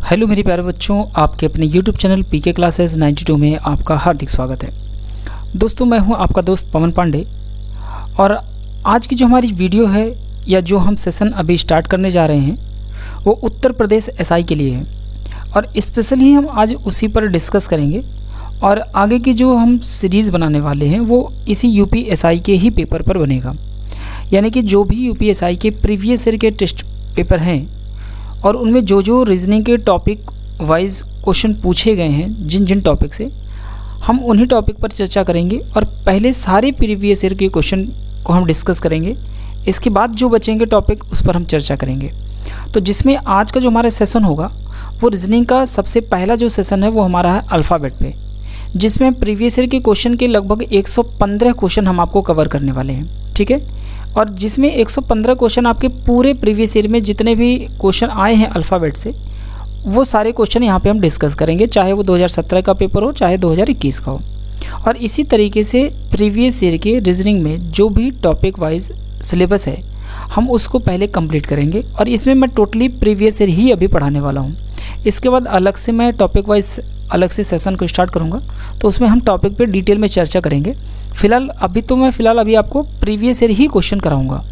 Hello मेरे प्यारे बच्चों, आपके अपने YouTube चैनल पीके क्लासेस 92 में आपका हार्दिक स्वागत है। दोस्तों, मैं हूं आपका दोस्त पवन पांडे और आज की जो हमारी वीडियो है या जो हम सेशन अभी स्टार्ट करने जा रहे हैं वो उत्तर प्रदेश एसआई के लिए है और स्पेशली हम आज उसी पर डिस्कस करेंगे। और आगे की जो हम सीरीज़ बनाने वाले हैं वो इसी यूपी एसआई के ही पेपर पर बनेगा, यानी कि जो भी यूपी एसआई के प्रीवियस ईयर के टेस्ट पेपर हैं और उनमें जो जो रीजनिंग के टॉपिक वाइज क्वेश्चन पूछे गए हैं, जिन जिन टॉपिक से, हम उन्हीं टॉपिक पर चर्चा करेंगे और पहले सारे प्रीवियस ईयर के क्वेश्चन को हम डिस्कस करेंगे। इसके बाद जो बचेंगे टॉपिक उस पर हम चर्चा करेंगे। तो जिसमें आज का जो हमारा सेशन होगा वो रीजनिंग का सबसे पहला जो सेशन है वो हमारा है अल्फ़ाबेट पे, जिसमें प्रीवियस ईयर के क्वेश्चन के लगभग 115 क्वेश्चन हम आपको कवर करने वाले हैं, ठीक है। और जिसमें 115 क्वेश्चन आपके पूरे प्रीवियस ईयर में जितने भी क्वेश्चन आए हैं अल्फ़ाबेट से, वो सारे क्वेश्चन यहाँ पे हम डिस्कस करेंगे, चाहे वो 2017 का पेपर हो चाहे 2021 का हो। और इसी तरीके से प्रीवियस ईयर के रीजनिंग में जो भी टॉपिक वाइज सिलेबस है हम उसको पहले कंप्लीट करेंगे और इसमें मैं टोटली प्रीवियस ईयर ही अभी पढ़ाने वाला हूँ। इसके बाद अलग से मैं टॉपिक वाइज अलग से सेशन को स्टार्ट करूँगा, तो उसमें हम टॉपिक पे डिटेल में चर्चा करेंगे। फिलहाल अभी आपको प्रीवियस ईयर ही क्वेश्चन कराऊंगा।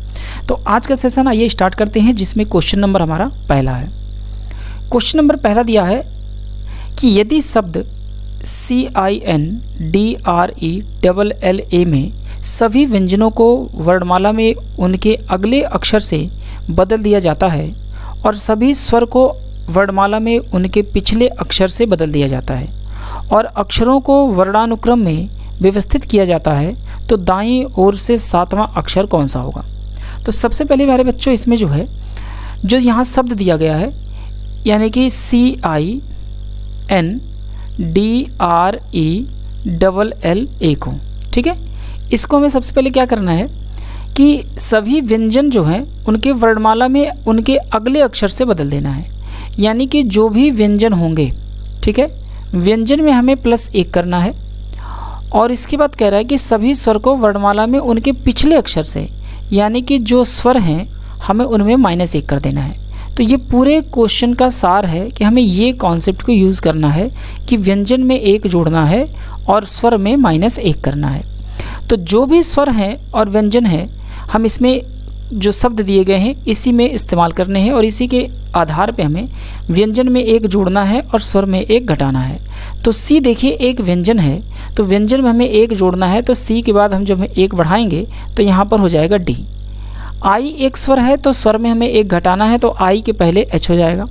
तो आज का सेशन आइए स्टार्ट करते हैं, जिसमें क्वेश्चन नंबर हमारा पहला है। क्वेश्चन नंबर पहला दिया है कि यदि शब्द CINDRELLA में सभी व्यंजनों को वर्णमाला में उनके अगले अक्षर से बदल दिया जाता है और सभी स्वर को वर्णमाला में उनके पिछले अक्षर से बदल दिया जाता है और अक्षरों को वर्णानुक्रम में व्यवस्थित किया जाता है, तो दाईं ओर से 7वां अक्षर कौन सा होगा। तो सबसे पहले हमारे बच्चों इसमें जो है, जो यहाँ शब्द दिया गया है यानी कि CINDRELLA को, ठीक है, इसको हमें सबसे पहले क्या करना है कि सभी व्यंजन जो हैं उनके वर्णमाला में उनके अगले अक्षर से बदल देना है। यानी कि जो भी व्यंजन होंगे, ठीक है, व्यंजन में हमें +1 करना है और इसके बाद कह रहा है कि सभी स्वर को वर्णमाला में उनके पिछले अक्षर से, यानी कि जो स्वर हैं हमें उनमें -1 कर देना है। तो ये पूरे क्वेश्चन का सार है कि हमें ये कॉन्सेप्ट को यूज़ करना है कि व्यंजन में 1 जोड़ना है और स्वर में -1 करना है। तो जो भी स्वर हैं और व्यंजन हैं हम इसमें जो शब्द दिए गए हैं इसी में इस्तेमाल करने हैं और इसी के आधार पे हमें व्यंजन में 1 जोड़ना है और स्वर में 1 घटाना है। तो सी देखिए एक व्यंजन है, तो व्यंजन में हमें 1 जोड़ना है, तो सी के बाद हम जब 1 बढ़ाएंगे तो यहाँ पर हो जाएगा डी। आई एक स्वर है तो स्वर में हमें 1 घटाना है, तो आई के पहले एच हो जाएगा।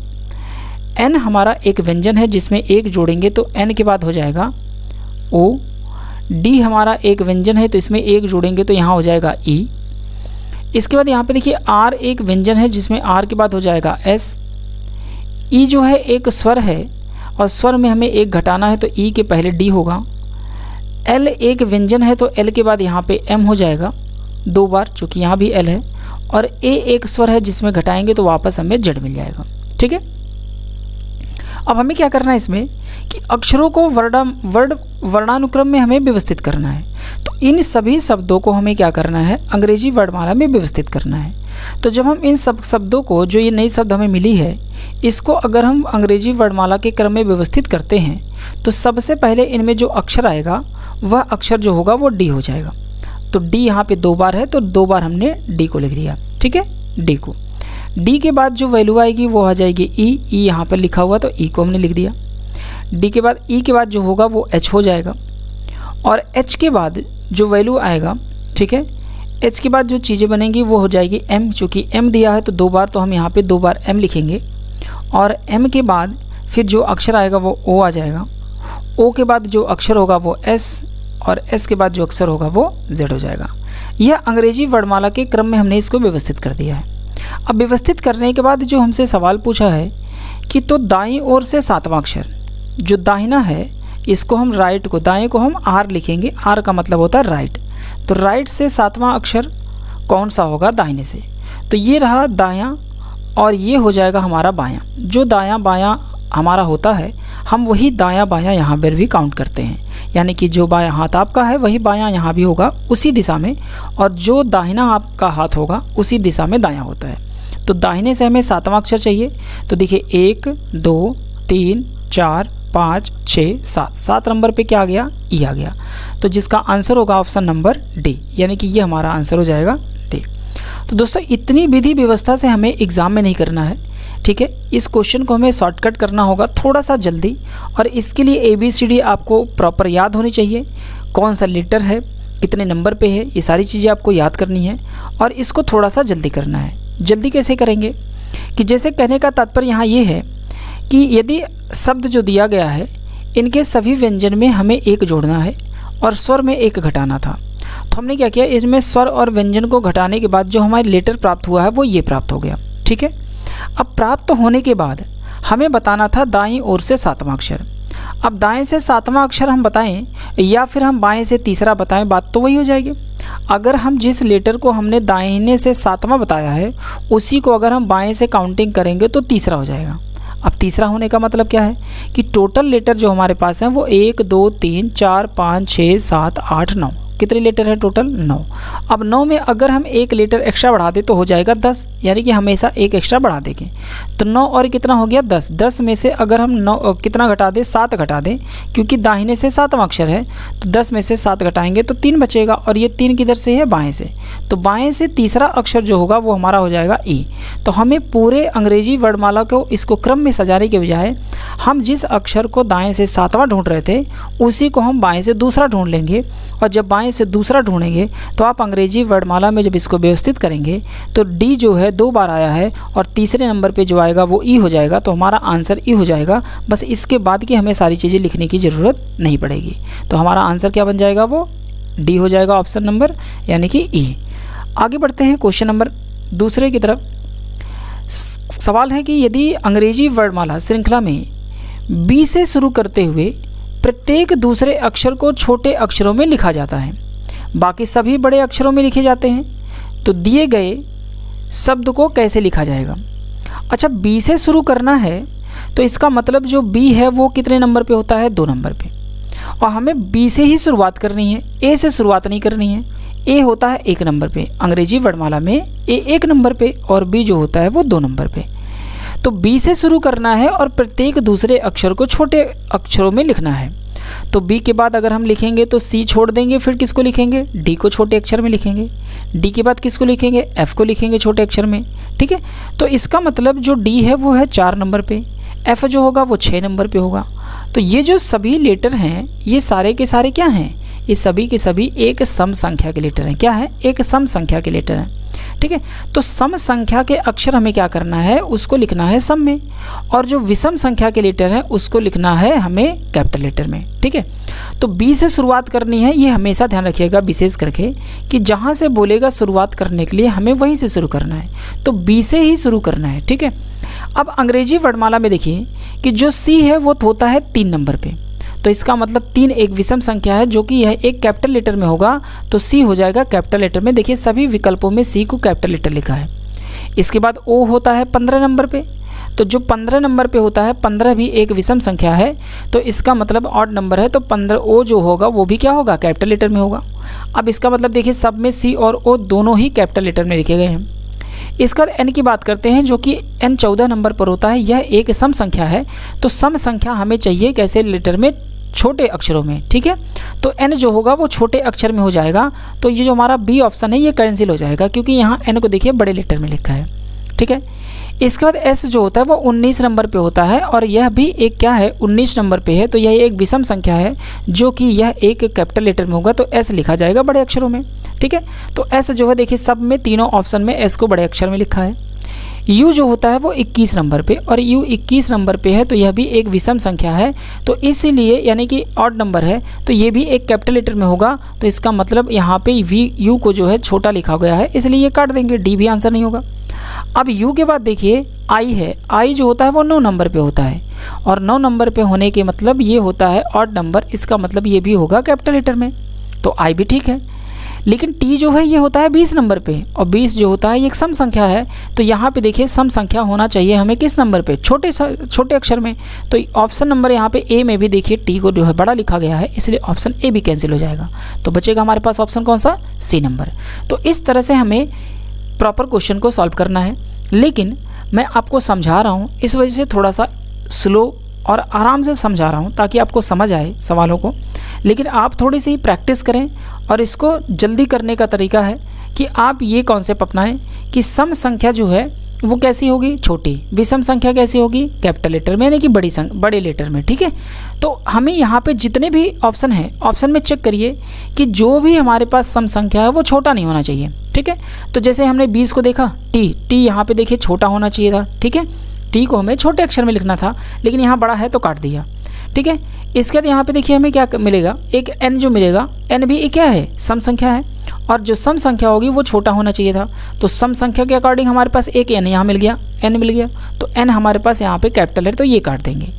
एन हमारा एक व्यंजन है जिसमें 1 जोड़ेंगे तो एन के बाद हो जाएगा ओ। डी हमारा एक व्यंजन है तो इसमें 1 जोड़ेंगे तो यहाँ हो जाएगा ई। इसके बाद यहाँ पे देखिए आर एक व्यंजन है जिसमें आर के बाद हो जाएगा एस। ई जो है एक स्वर है और स्वर में हमें 1 घटाना है तो ई के पहले डी होगा। एल एक व्यंजन है तो एल के बाद यहाँ पे एम हो जाएगा 2 बार, चूँकि यहाँ भी एल है। और ए एक स्वर है जिसमें घटाएंगे तो वापस हमें जेड मिल जाएगा, ठीक है। अब हमें क्या करना है इसमें कि अक्षरों को वर्णानुक्रम में हमें व्यवस्थित करना है। तो इन सभी शब्दों को हमें क्या करना है, अंग्रेजी वर्णमाला में व्यवस्थित करना है। तो जब हम इन सब शब्दों को, जो ये नई शब्द हमें मिली है, इसको अगर हम अंग्रेजी वर्णमाला के क्रम में व्यवस्थित करते हैं तो सबसे पहले इनमें जो अक्षर आएगा वह अक्षर जो होगा वो डी हो जाएगा। तो डी यहाँ पे 2 बार है तो 2 बार हमने डी को लिख दिया, ठीक है, डी को। डी के बाद जो वैल्यू आएगी वो आ जाएगी ई। ई यहाँ पर लिखा हुआ तो ई को हमने लिख दिया। डी के बाद ई के बाद जो होगा वो एच हो जाएगा और एच के बाद जो वैल्यू आएगा, ठीक है, एच के बाद जो चीज़ें बनेंगी वो हो जाएगी एम। चूँकि एम दिया है तो 2 बार, तो हम यहाँ पे 2 बार एम लिखेंगे और एम के बाद फिर जो अक्षर आएगा वो ओ आ जाएगा। ओ के बाद जो अक्षर होगा वो एस और एस के बाद जो अक्षर होगा वो जेड हो जाएगा। यह अंग्रेजी वर्णमाला के क्रम में हमने इसको व्यवस्थित कर दिया है। अब व्यवस्थित करने के बाद जो हमसे सवाल पूछा है कि तो दाईं ओर से 7वां अक्षर, जो दाहिना है इसको हम राइट को, दाएं को हम आर लिखेंगे, आर का मतलब होता है राइट। तो राइट से 7वां अक्षर कौन सा होगा दाहिने से, तो ये रहा दायां और ये हो जाएगा हमारा बायां। जो दायां बायां हमारा होता है हम वही दायां बायां यहाँ पर भी काउंट करते हैं, यानी कि जो बायां हाथ आपका है वही बायां यहाँ भी होगा उसी दिशा में, और जो दाहिना आपका हाथ होगा उसी दिशा में दायां होता है। तो दाहिने से हमें 7वां अक्षर चाहिए। तो देखिए 1 2 3 4 5 6 7, 7 नंबर पे क्या आ गया, ई आ गया। तो जिसका आंसर होगा ऑप्शन नंबर डी, यानी कि ये हमारा आंसर हो जाएगा डी। तो दोस्तों इतनी विधि व्यवस्था से हमें एग्ज़ाम में नहीं करना है, ठीक है। इस क्वेश्चन को हमें शॉर्टकट करना होगा थोड़ा सा जल्दी, और इसके लिए ABCD आपको प्रॉपर याद होनी चाहिए। कौन सा लेटर है, कितने नंबर पे है, ये सारी चीज़ें आपको याद करनी है, और इसको थोड़ा सा जल्दी करना है। जल्दी कैसे करेंगे कि जैसे कहने का तात्पर्य यहाँ ये है कि यदि शब्द जो दिया गया है इनके सभी व्यंजन में हमें एक जोड़ना है और स्वर में एक घटाना था। तो हमने क्या किया, इसमें स्वर और व्यंजन को घटाने के बाद जो हमारे लेटर प्राप्त हुआ है वो ये प्राप्त हो गया, ठीक है। अब प्राप्त होने के बाद हमें बताना था दाईं ओर से 7वां अक्षर। अब दाएं से 7वां अक्षर हम बताएं या फिर हम बाएं से तीसरा बताएं, बात तो वही हो जाएगी। अगर हम जिस लेटर को हमने दाहिने से 7वां बताया है उसी को अगर हम बाएं से काउंटिंग करेंगे तो तीसरा हो जाएगा। अब तीसरा होने का मतलब क्या है कि टोटल लेटर जो हमारे पास हैं वो 1 2 3 4 5 6 7 8 9, कितने लेटर है टोटल, 9। अब 9 में अगर हम एक लेटर एक्स्ट्रा बढ़ा दें तो हो जाएगा 10, यानी कि हमेशा एक एक्स्ट्रा बढ़ा देंगे। तो 9 और कितना हो गया 10। 10 में से अगर हम 9 कितना घटा दें, 7 घटा दें, क्योंकि दाहिने से 7वां अक्षर है। तो 10 में से 7 घटाएंगे तो 3 बचेगा, और ये 3 किधर से है, बाएँ से। तो बाएँ से तीसरा अक्षर जो होगा वो हमारा हो जाएगा ई। तो हमें पूरे अंग्रेजी वर्णमाला को इसको क्रम में सजाने के बजाय हम जिस अक्षर को दाएँ से 7वां ढूंढ रहे थे उसी को हम बाएँ से दूसरा ढूंढ लेंगे, और जब बाएँ से दूसरा ढूंढेंगे तो आप अंग्रेजी वर्णमाला में जब इसको व्यवस्थित करेंगे तो डी जो है 2 बार आया है और तीसरे नंबर पे जो आएगा वो ई हो जाएगा। तो हमारा आंसर ई हो जाएगा। बस इसके बाद की हमें सारी चीज़ें लिखने की ज़रूरत नहीं पड़ेगी। तो हमारा आंसर क्या बन जाएगा, वो डी हो जाएगा, ऑप्शन नंबर यानी कि ई। आगे बढ़ते हैं क्वेश्चन नंबर दूसरे की तरफ। सवाल है कि यदि अंग्रेजी वर्णमाला श्रृंखला में बी से शुरू करते हुए प्रत्येक दूसरे अक्षर को छोटे अक्षरों में लिखा जाता है, बाकी सभी बड़े अक्षरों में लिखे जाते हैं, तो दिए गए शब्द को कैसे लिखा जाएगा। अच्छा, बी से शुरू करना है तो इसका मतलब जो बी है वो कितने नंबर पे होता है, 2 नंबर पे, और हमें बी से ही शुरुआत करनी है, ए से शुरुआत नहीं करनी है। ए होता है 1 नंबर पे, अंग्रेजी वर्णमाला में ए 1 नंबर पे और बी जो होता है वो 2 नंबर पे। तो बी से शुरू करना है और प्रत्येक दूसरे अक्षर को छोटे अक्षरों में लिखना है। तो बी के बाद अगर हम लिखेंगे तो सी छोड़ देंगे, फिर किसको लिखेंगे, डी को छोटे अक्षर में लिखेंगे। डी के बाद किसको लिखेंगे, एफ को लिखेंगे छोटे अक्षर में, ठीक है। तो इसका मतलब जो डी है वो है 4 नंबर पे, एफ जो होगा वो 6 नंबर पे होगा। तो ये जो सभी लेटर हैं ये सारे के सारे क्या हैं, ये सभी के सभी एक सम संख्या के लेटर हैं। क्या है, एक सम संख्या के लेटर हैं, ठीक है। तो सम संख्या के अक्षर हमें क्या करना है, उसको लिखना है सम में, और जो विषम संख्या के लेटर हैं उसको लिखना है हमें कैपिटल लेटर में, ठीक है। तो बी से शुरुआत करनी है, ये हमेशा ध्यान रखिएगा विशेष करके कि जहाँ से बोलेगा शुरुआत करने के लिए हमें वहीं से शुरू करना है, तो बी से ही शुरू करना है, ठीक है। अब अंग्रेजी वर्णमाला में देखिए कि जो सी है वो होता है 3 नंबर पे, तो इसका मतलब 3 एक विषम संख्या है जो कि यह एक कैपिटल लेटर में होगा, तो सी हो जाएगा कैपिटल लेटर में। देखिए सभी विकल्पों में सी को कैपिटल लेटर लिखा है। इसके बाद ओ होता है 15 नंबर पे, तो जो 15 नंबर पे होता है 15 भी एक विषम संख्या है, तो इसका मतलब ऑड नंबर है, तो 15 ओ जो होगा वो भी क्या होगा, कैपिटल लेटर में होगा। अब इसका मतलब देखिए सब में सी और ओ दोनों ही कैपिटल लेटर में लिखे गए हैं। इसके बाद एन की बात करते हैं जो कि एन 14 नंबर पर होता है, यह एक सम संख्या है, तो सम संख्या हमें चाहिए कैसे लेटर में, छोटे अक्षरों में, ठीक है। तो एन जो होगा वो छोटे अक्षर में हो जाएगा, तो ये जो हमारा बी ऑप्शन है ये कैंसिल हो जाएगा क्योंकि यहाँ एन को देखिए बड़े लेटर में लिखा है, ठीक है। इसके बाद एस जो होता है वो 19 नंबर पे होता है, और यह भी एक क्या है, 19 नंबर पे है, तो यह एक विषम संख्या है जो कि यह एक कैपिटल लेटर में होगा, तो एस लिखा जाएगा बड़े अक्षरों में, ठीक है। तो एस जो है देखिए सब में तीनों ऑप्शन में एस को बड़े अक्षर में लिखा है। यू जो होता है वो 21 नंबर पे, और यू 21 नंबर पे है, तो यह भी एक विषम संख्या है, तो इसीलिए यानी कि ऑड नंबर है, तो ये भी एक कैपिटल लेटर में होगा, तो इसका मतलब यहाँ पे वी यू को जो है छोटा लिखा गया है, इसलिए ये काट देंगे, डी भी आंसर नहीं होगा। अब यू के बाद देखिए आई है, आई जो होता है वो 9 नंबर पे होता है, और 9 नंबर पे होने के मतलब ये होता है ऑड नंबर, इसका मतलब ये भी होगा कैपिटल लेटर में, तो आई भी ठीक है। लेकिन टी जो है ये होता है 20 नंबर पे, और 20 जो होता है ये एक सम संख्या है, तो यहाँ पे देखिए सम संख्या होना चाहिए हमें किस नंबर पे, छोटे अक्षर में, तो ऑप्शन नंबर यहाँ पे ए में भी देखिए टी को जो है बड़ा लिखा गया है, इसलिए ऑप्शन ए भी कैंसिल हो जाएगा, तो बचेगा हमारे पास ऑप्शन कौन सा, सी नंबर। तो इस तरह से हमें प्रॉपर क्वेश्चन को सॉल्व करना है, लेकिन मैं आपको समझा रहा हूँ इस वजह से थोड़ा सा स्लो और आराम से समझा रहा हूँ ताकि आपको समझ आए सवालों को, लेकिन आप थोड़ी सी प्रैक्टिस करें। और इसको जल्दी करने का तरीका है कि आप ये कॉन्सेप्ट अपनाएं कि सम संख्या जो है वो कैसी होगी, छोटी, विषम संख्या कैसी होगी, कैपिटल लेटर में, यानी कि बड़े लेटर में। ठीक है, तो हमें यहाँ पे जितने भी ऑप्शन हैं, ऑप्शन में चेक करिए कि जो भी हमारे पास सम संख्या है वो छोटा नहीं होना चाहिए। ठीक है, तो जैसे हमने 20 को देखा, टी यहाँ पे देखिए छोटा होना चाहिए था। ठीक है, टी को हमें छोटे अक्षर में लिखना था, लेकिन यहाँ बड़ा है तो काट दिया। ठीक है, इसके बाद यहाँ पे देखिए हमें क्या मिलेगा, एक n जो मिलेगा, n भी क्या है, सम संख्या है, और जो सम संख्या होगी वो छोटा होना चाहिए था। तो सम संख्या के अकॉर्डिंग हमारे पास एक n यहाँ मिल गया, n मिल गया, तो n हमारे पास यहाँ पे कैपिटल है तो ये काट देंगे।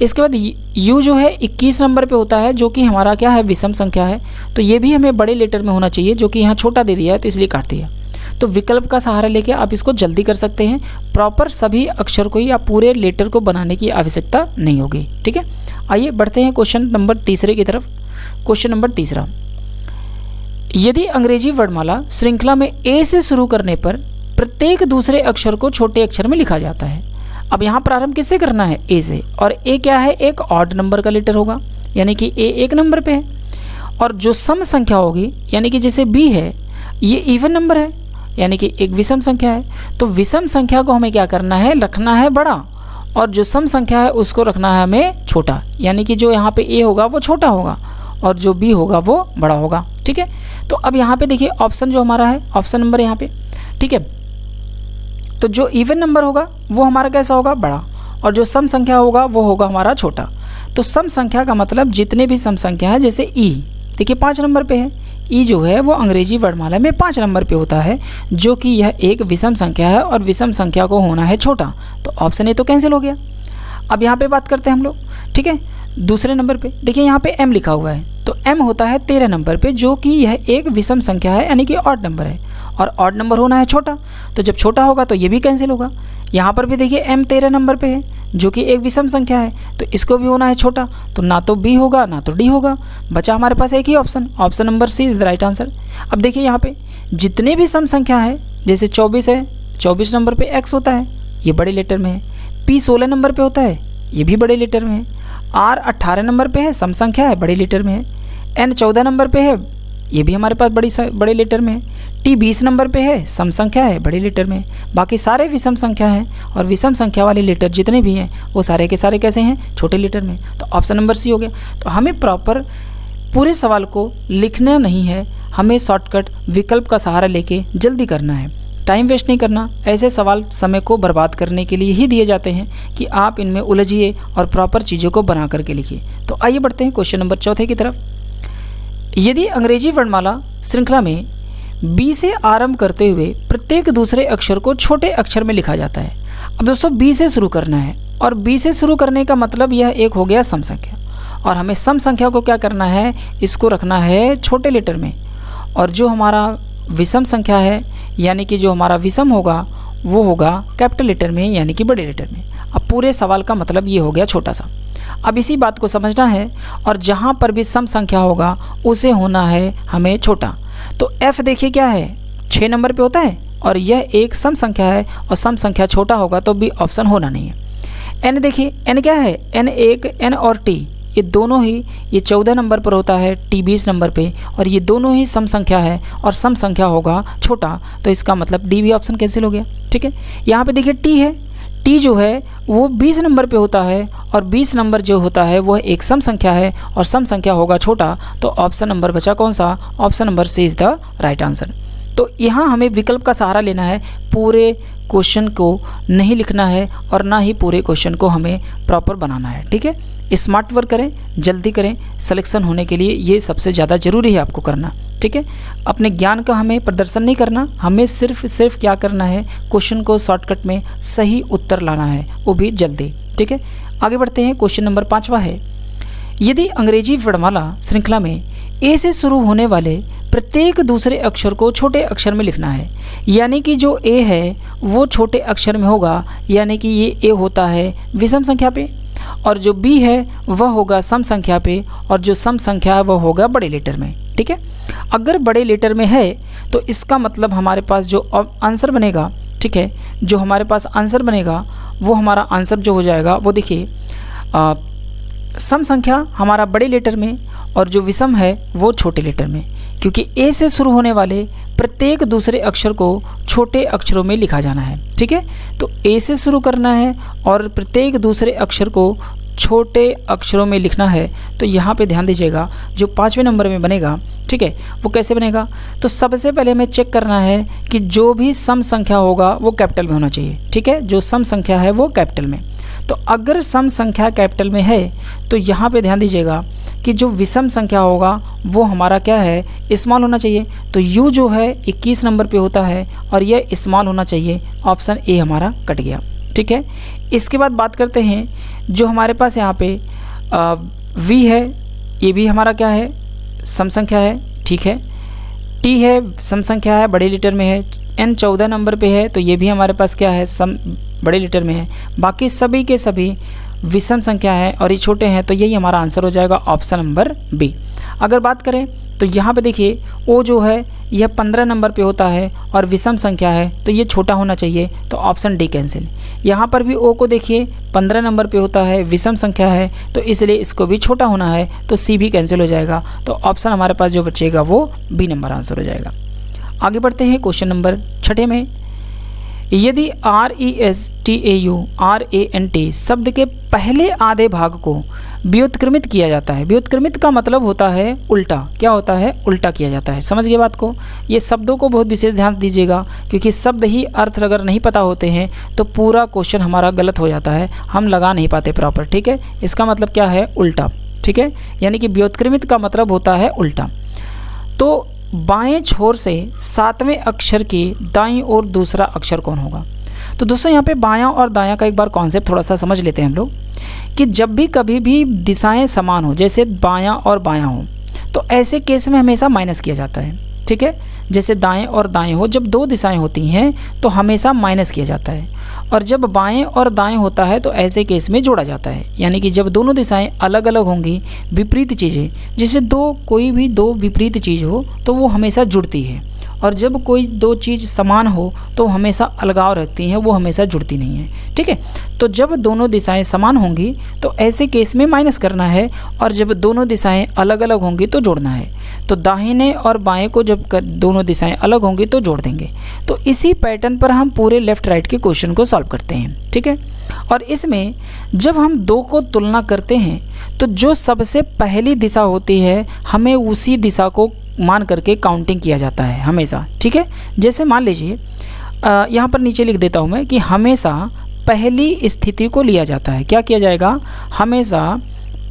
इसके बाद u जो है 21 नंबर पे होता है, जो कि हमारा क्या है, विषम संख्या है, तो ये भी हमें बड़े लेटर में होना चाहिए, जो कि यहाँ छोटा दे दिया है तो इसलिए काट दिया। तो विकल्प का सहारा लेके आप इसको जल्दी कर सकते हैं। प्रॉपर सभी अक्षर को या पूरे लेटर को बनाने की आवश्यकता नहीं होगी। ठीक है, आइए बढ़ते हैं क्वेश्चन नंबर तीसरे की तरफ। क्वेश्चन नंबर तीसरा, यदि अंग्रेजी वर्णमाला श्रृंखला में ए से शुरू करने पर प्रत्येक दूसरे अक्षर को छोटे अक्षर में लिखा जाता है। अब यहाँ प्रारंभ किससे करना है, ए से, और ए क्या है, एक ऑड नंबर का लेटर होगा, यानी कि ए एक नंबर पे है, और जो सम संख्या होगी यानी कि जैसे बी है ये इवन नंबर है, यानी कि एक विषम संख्या है। तो विषम संख्या को हमें क्या करना है, रखना है बड़ा, और जो सम संख्या है उसको रखना है हमें छोटा, यानी कि जो यहाँ पे ए होगा वो छोटा होगा और जो बी होगा वो बड़ा होगा। ठीक है, तो अब यहाँ पे देखिए ऑप्शन जो हमारा है, ऑप्शन नंबर यहाँ पे, ठीक है, तो जो इवन नंबर होगा वो हमारा कैसा होगा, बड़ा, और जो सम संख्या होगा वो होगा हमारा छोटा। तो सम संख्या का मतलब जितने भी सम संख्या है, जैसे ई देखिए 5 नंबर पे है, ई जो है वो अंग्रेजी वर्णमाला में 5 नंबर पे होता है, जो कि यह एक विषम संख्या है और विषम संख्या को होना है छोटा। तो ऑप्शन ए तो कैंसिल हो गया। अब यहाँ पे बात करते हैं हम लोग। ठीक है, दूसरे नंबर पे देखिए यहाँ पे m लिखा हुआ है, तो m होता है 13 नंबर पे, जो कि यह एक विषम संख्या है, यानी कि ऑड नंबर है, और ऑड नंबर होना है छोटा। तो जब छोटा होगा तो ये भी कैंसिल होगा। यहाँ पर भी देखिए m 13 नंबर पे है, जो कि एक विषम संख्या है, तो इसको भी होना है छोटा। तो ना तो b होगा ना तो d होगा, बचा हमारे पास एक ही option, option number C is the right answer. अब देखिए यहाँ पे जितने भी सम संख्या है, जैसे 24 है, 24 नंबर पे x होता है, ये बड़े लेटर में है, p 16 नंबर पे होता है, ये भी बड़े लेटर में है, r 18 नंबर पे है, सम संख्या है, बड़े लेटर में है, n 14 नंबर पे है, ये भी हमारे पास बड़े लेटर में है, t 20 नंबर पे है, सम संख्या है, बड़े लेटर में है, बाकी सारे विषम संख्या हैं, और विषम संख्या वाले लेटर जितने भी हैं वो सारे के सारे कैसे हैं, छोटे लेटर में। तो ऑप्शन नंबर सी हो गया। तो हमें प्रॉपर पूरे सवाल को लिखना नहीं है, हमें शॉर्टकट विकल्प का सहारा लेके जल्दी करना है, टाइम वेस्ट नहीं करना। ऐसे सवाल समय को बर्बाद करने के लिए ही दिए जाते हैं कि आप इनमें उलझिए और प्रॉपर चीज़ों को बना करके लिखिए। तो आइए बढ़ते हैं क्वेश्चन नंबर चौथे की तरफ। यदि अंग्रेजी वर्णमाला श्रृंखला में बी से आरंभ करते हुए प्रत्येक दूसरे अक्षर को छोटे अक्षर में लिखा जाता है। अब दोस्तों बी से शुरू करना है, और बी से शुरू करने का मतलब यह एक हो गया सम संख्या, और हमें सम संख्या को क्या करना है, इसको रखना है छोटे लेटर में, और जो हमारा विषम संख्या है यानी कि जो हमारा विषम होगा वो होगा कैपिटल लेटर में, यानी कि बड़े लेटर में। अब पूरे सवाल का मतलब ये हो गया छोटा सा। अब इसी बात को समझना है, और जहाँ पर भी सम संख्या होगा उसे होना है हमें छोटा। तो f देखिए क्या है, 6 नंबर पे होता है, और यह एक सम संख्या है, और सम संख्या छोटा होगा तो भी ऑप्शन होना नहीं है। n देखिए, n क्या है, n एक, n और t ये दोनों ही, ये 14 नंबर पर होता है, t 20 नंबर पे, और ये दोनों ही सम संख्या है और सम संख्या होगा छोटा। तो इसका मतलब डी भी ऑप्शन कैंसिल हो गया। ठीक है, यहाँ पे देखिए t है, t जो है वो 20 नंबर पे होता है, और 20 नंबर जो होता है वह एक सम संख्या है और सम संख्या होगा छोटा। तो ऑप्शन नंबर बचा कौन सा, option number C is the right answer. तो यहाँ हमें विकल्प का सहारा लेना है, पूरे क्वेश्चन को नहीं लिखना है और ना ही पूरे क्वेश्चन को हमें प्रॉपर बनाना है। ठीक है, स्मार्ट वर्क करें, जल्दी करें, सिलेक्शन होने के लिए ये सबसे ज़्यादा ज़रूरी है आपको करना। ठीक है, अपने ज्ञान का हमें प्रदर्शन नहीं करना, हमें सिर्फ क्या करना है, क्वेश्चन को शॉर्टकट में सही उत्तर लाना है, वो भी जल्दी। ठीक है, आगे बढ़ते हैं। क्वेश्चन नंबर 5वां है, यदि अंग्रेजी वर्णमाला श्रृंखला में ए से शुरू होने वाले प्रत्येक दूसरे अक्षर को छोटे अक्षर में लिखना है, यानी कि जो ए है वो छोटे अक्षर में होगा, यानी कि ये ए होता है विषम संख्या पे, और जो बी है वह होगा सम संख्या पे, और जो सम संख्या है वह होगा बड़े लेटर में। ठीक है, अगर बड़े लेटर में है तो इसका मतलब हमारे पास जो आंसर बनेगा, ठीक है, जो हमारे पास आंसर बनेगा वो हमारा आंसर जो हो जाएगा वो देखिए सम संख्या हमारा बड़े लेटर में और जो विषम है वो छोटे लेटर में, क्योंकि ए से शुरू होने वाले प्रत्येक दूसरे अक्षर को छोटे अक्षरों में लिखा जाना है। ठीक है, तो ए से शुरू करना है और प्रत्येक दूसरे अक्षर को छोटे अक्षरों में लिखना है। तो यहाँ पे ध्यान दीजिएगा, जो 5वें नंबर में बनेगा, ठीक है, वो कैसे बनेगा? तो सबसे पहले हमें चेक करना है कि जो भी सम संख्या होगा वो कैपिटल में होना चाहिए। ठीक है, जो सम संख्या है वो कैपिटल में। तो अगर सम संख्या कैपिटल में है तो यहाँ पे ध्यान दीजिएगा कि जो विषम संख्या होगा वो हमारा क्या है, स्मॉल होना चाहिए। तो यू जो है 21 नंबर पे होता है और यह स्मॉल होना चाहिए। ऑप्शन ए हमारा कट गया। ठीक है, इसके बाद बात करते हैं जो हमारे पास यहाँ पे वी है, ये भी हमारा क्या है, सम संख्या है। ठीक है, टी है, सम संख्या है, बड़े लीटर में है। एन 14 नंबर पे है, तो ये भी हमारे पास क्या है, सम बड़े लीटर में है। बाकी सभी के सभी विषम संख्या है और ये छोटे हैं, तो यही हमारा आंसर हो जाएगा ऑप्शन नंबर बी। अगर बात करें तो यहाँ पे देखिए ओ जो है यह 15 नंबर पे होता है और विषम संख्या है, तो ये छोटा होना चाहिए, तो ऑप्शन डी कैंसिल। यहाँ पर भी ओ को देखिए 15 नंबर पे होता है, विषम संख्या है, तो इसलिए इसको भी छोटा होना है, तो सी भी कैंसिल हो जाएगा। तो ऑप्शन हमारे पास जो बचेगा वो बी नंबर आंसर हो जाएगा। आगे बढ़ते हैं क्वेश्चन नंबर 6 में। यदि RESTAURANT शब्द के पहले आधे भाग को व्युत्क्रमित किया जाता है, व्युत्क्रमित का मतलब होता है उल्टा, क्या होता है, उल्टा किया जाता है। समझ गए बात को? ये शब्दों को बहुत विशेष ध्यान दीजिएगा, क्योंकि शब्द ही अर्थ अगर नहीं पता होते हैं तो पूरा क्वेश्चन हमारा गलत हो जाता है, हम लगा नहीं पाते प्रॉपर। ठीक है, इसका मतलब क्या है, उल्टा। ठीक है, यानी कि व्युत्क्रमित का मतलब होता है उल्टा। तो बाएं छोर से 7वें अक्षर के दाईं ओर दूसरा अक्षर कौन होगा? तो दोस्तों यहाँ पे बायां और दायां का एक बार कॉन्सेप्ट थोड़ा सा समझ लेते हैं हम लोग, कि जब भी कभी भी दिशाएं समान हो, जैसे बायां और बायां हो, तो ऐसे केस में हमेशा माइनस किया जाता है। ठीक है, जैसे दाएं और दाएं हो, जब दो दिशाएं होती हैं तो हमेशा माइनस किया जाता है, और जब बाएं और दाएं होता है तो ऐसे केस में जोड़ा जाता है। यानी कि जब दोनों दिशाएं अलग अलग होंगी, विपरीत चीज़ें, जैसे कोई भी दो विपरीत चीज़ हो तो वो हमेशा जुड़ती है, और जब कोई दो चीज़ समान हो तो हमेशा अलगाव रखती हैं, वो हमेशा जुड़ती नहीं है। ठीक है, तो जब दोनों दिशाएं समान होंगी तो ऐसे केस में माइनस करना है, और जब दोनों दिशाएं अलग अलग होंगी तो जोड़ना है। तो दाहिने और बाएं को जब दोनों दिशाएं अलग होंगी तो जोड़ देंगे। तो इसी पैटर्न पर हम पूरे लेफ़्ट राइट के क्वेश्चन को सॉल्व करते हैं। ठीक है, और इसमें जब हम दो को तुलना करते हैं तो जो सबसे पहली दिशा होती है हमें उसी दिशा को मान करके काउंटिंग किया जाता है हमेशा। ठीक है, जैसे मान लीजिए यहाँ पर नीचे लिख देता हूँ मैं कि हमेशा पहली स्थिति को लिया जाता है। क्या किया जाएगा? हमेशा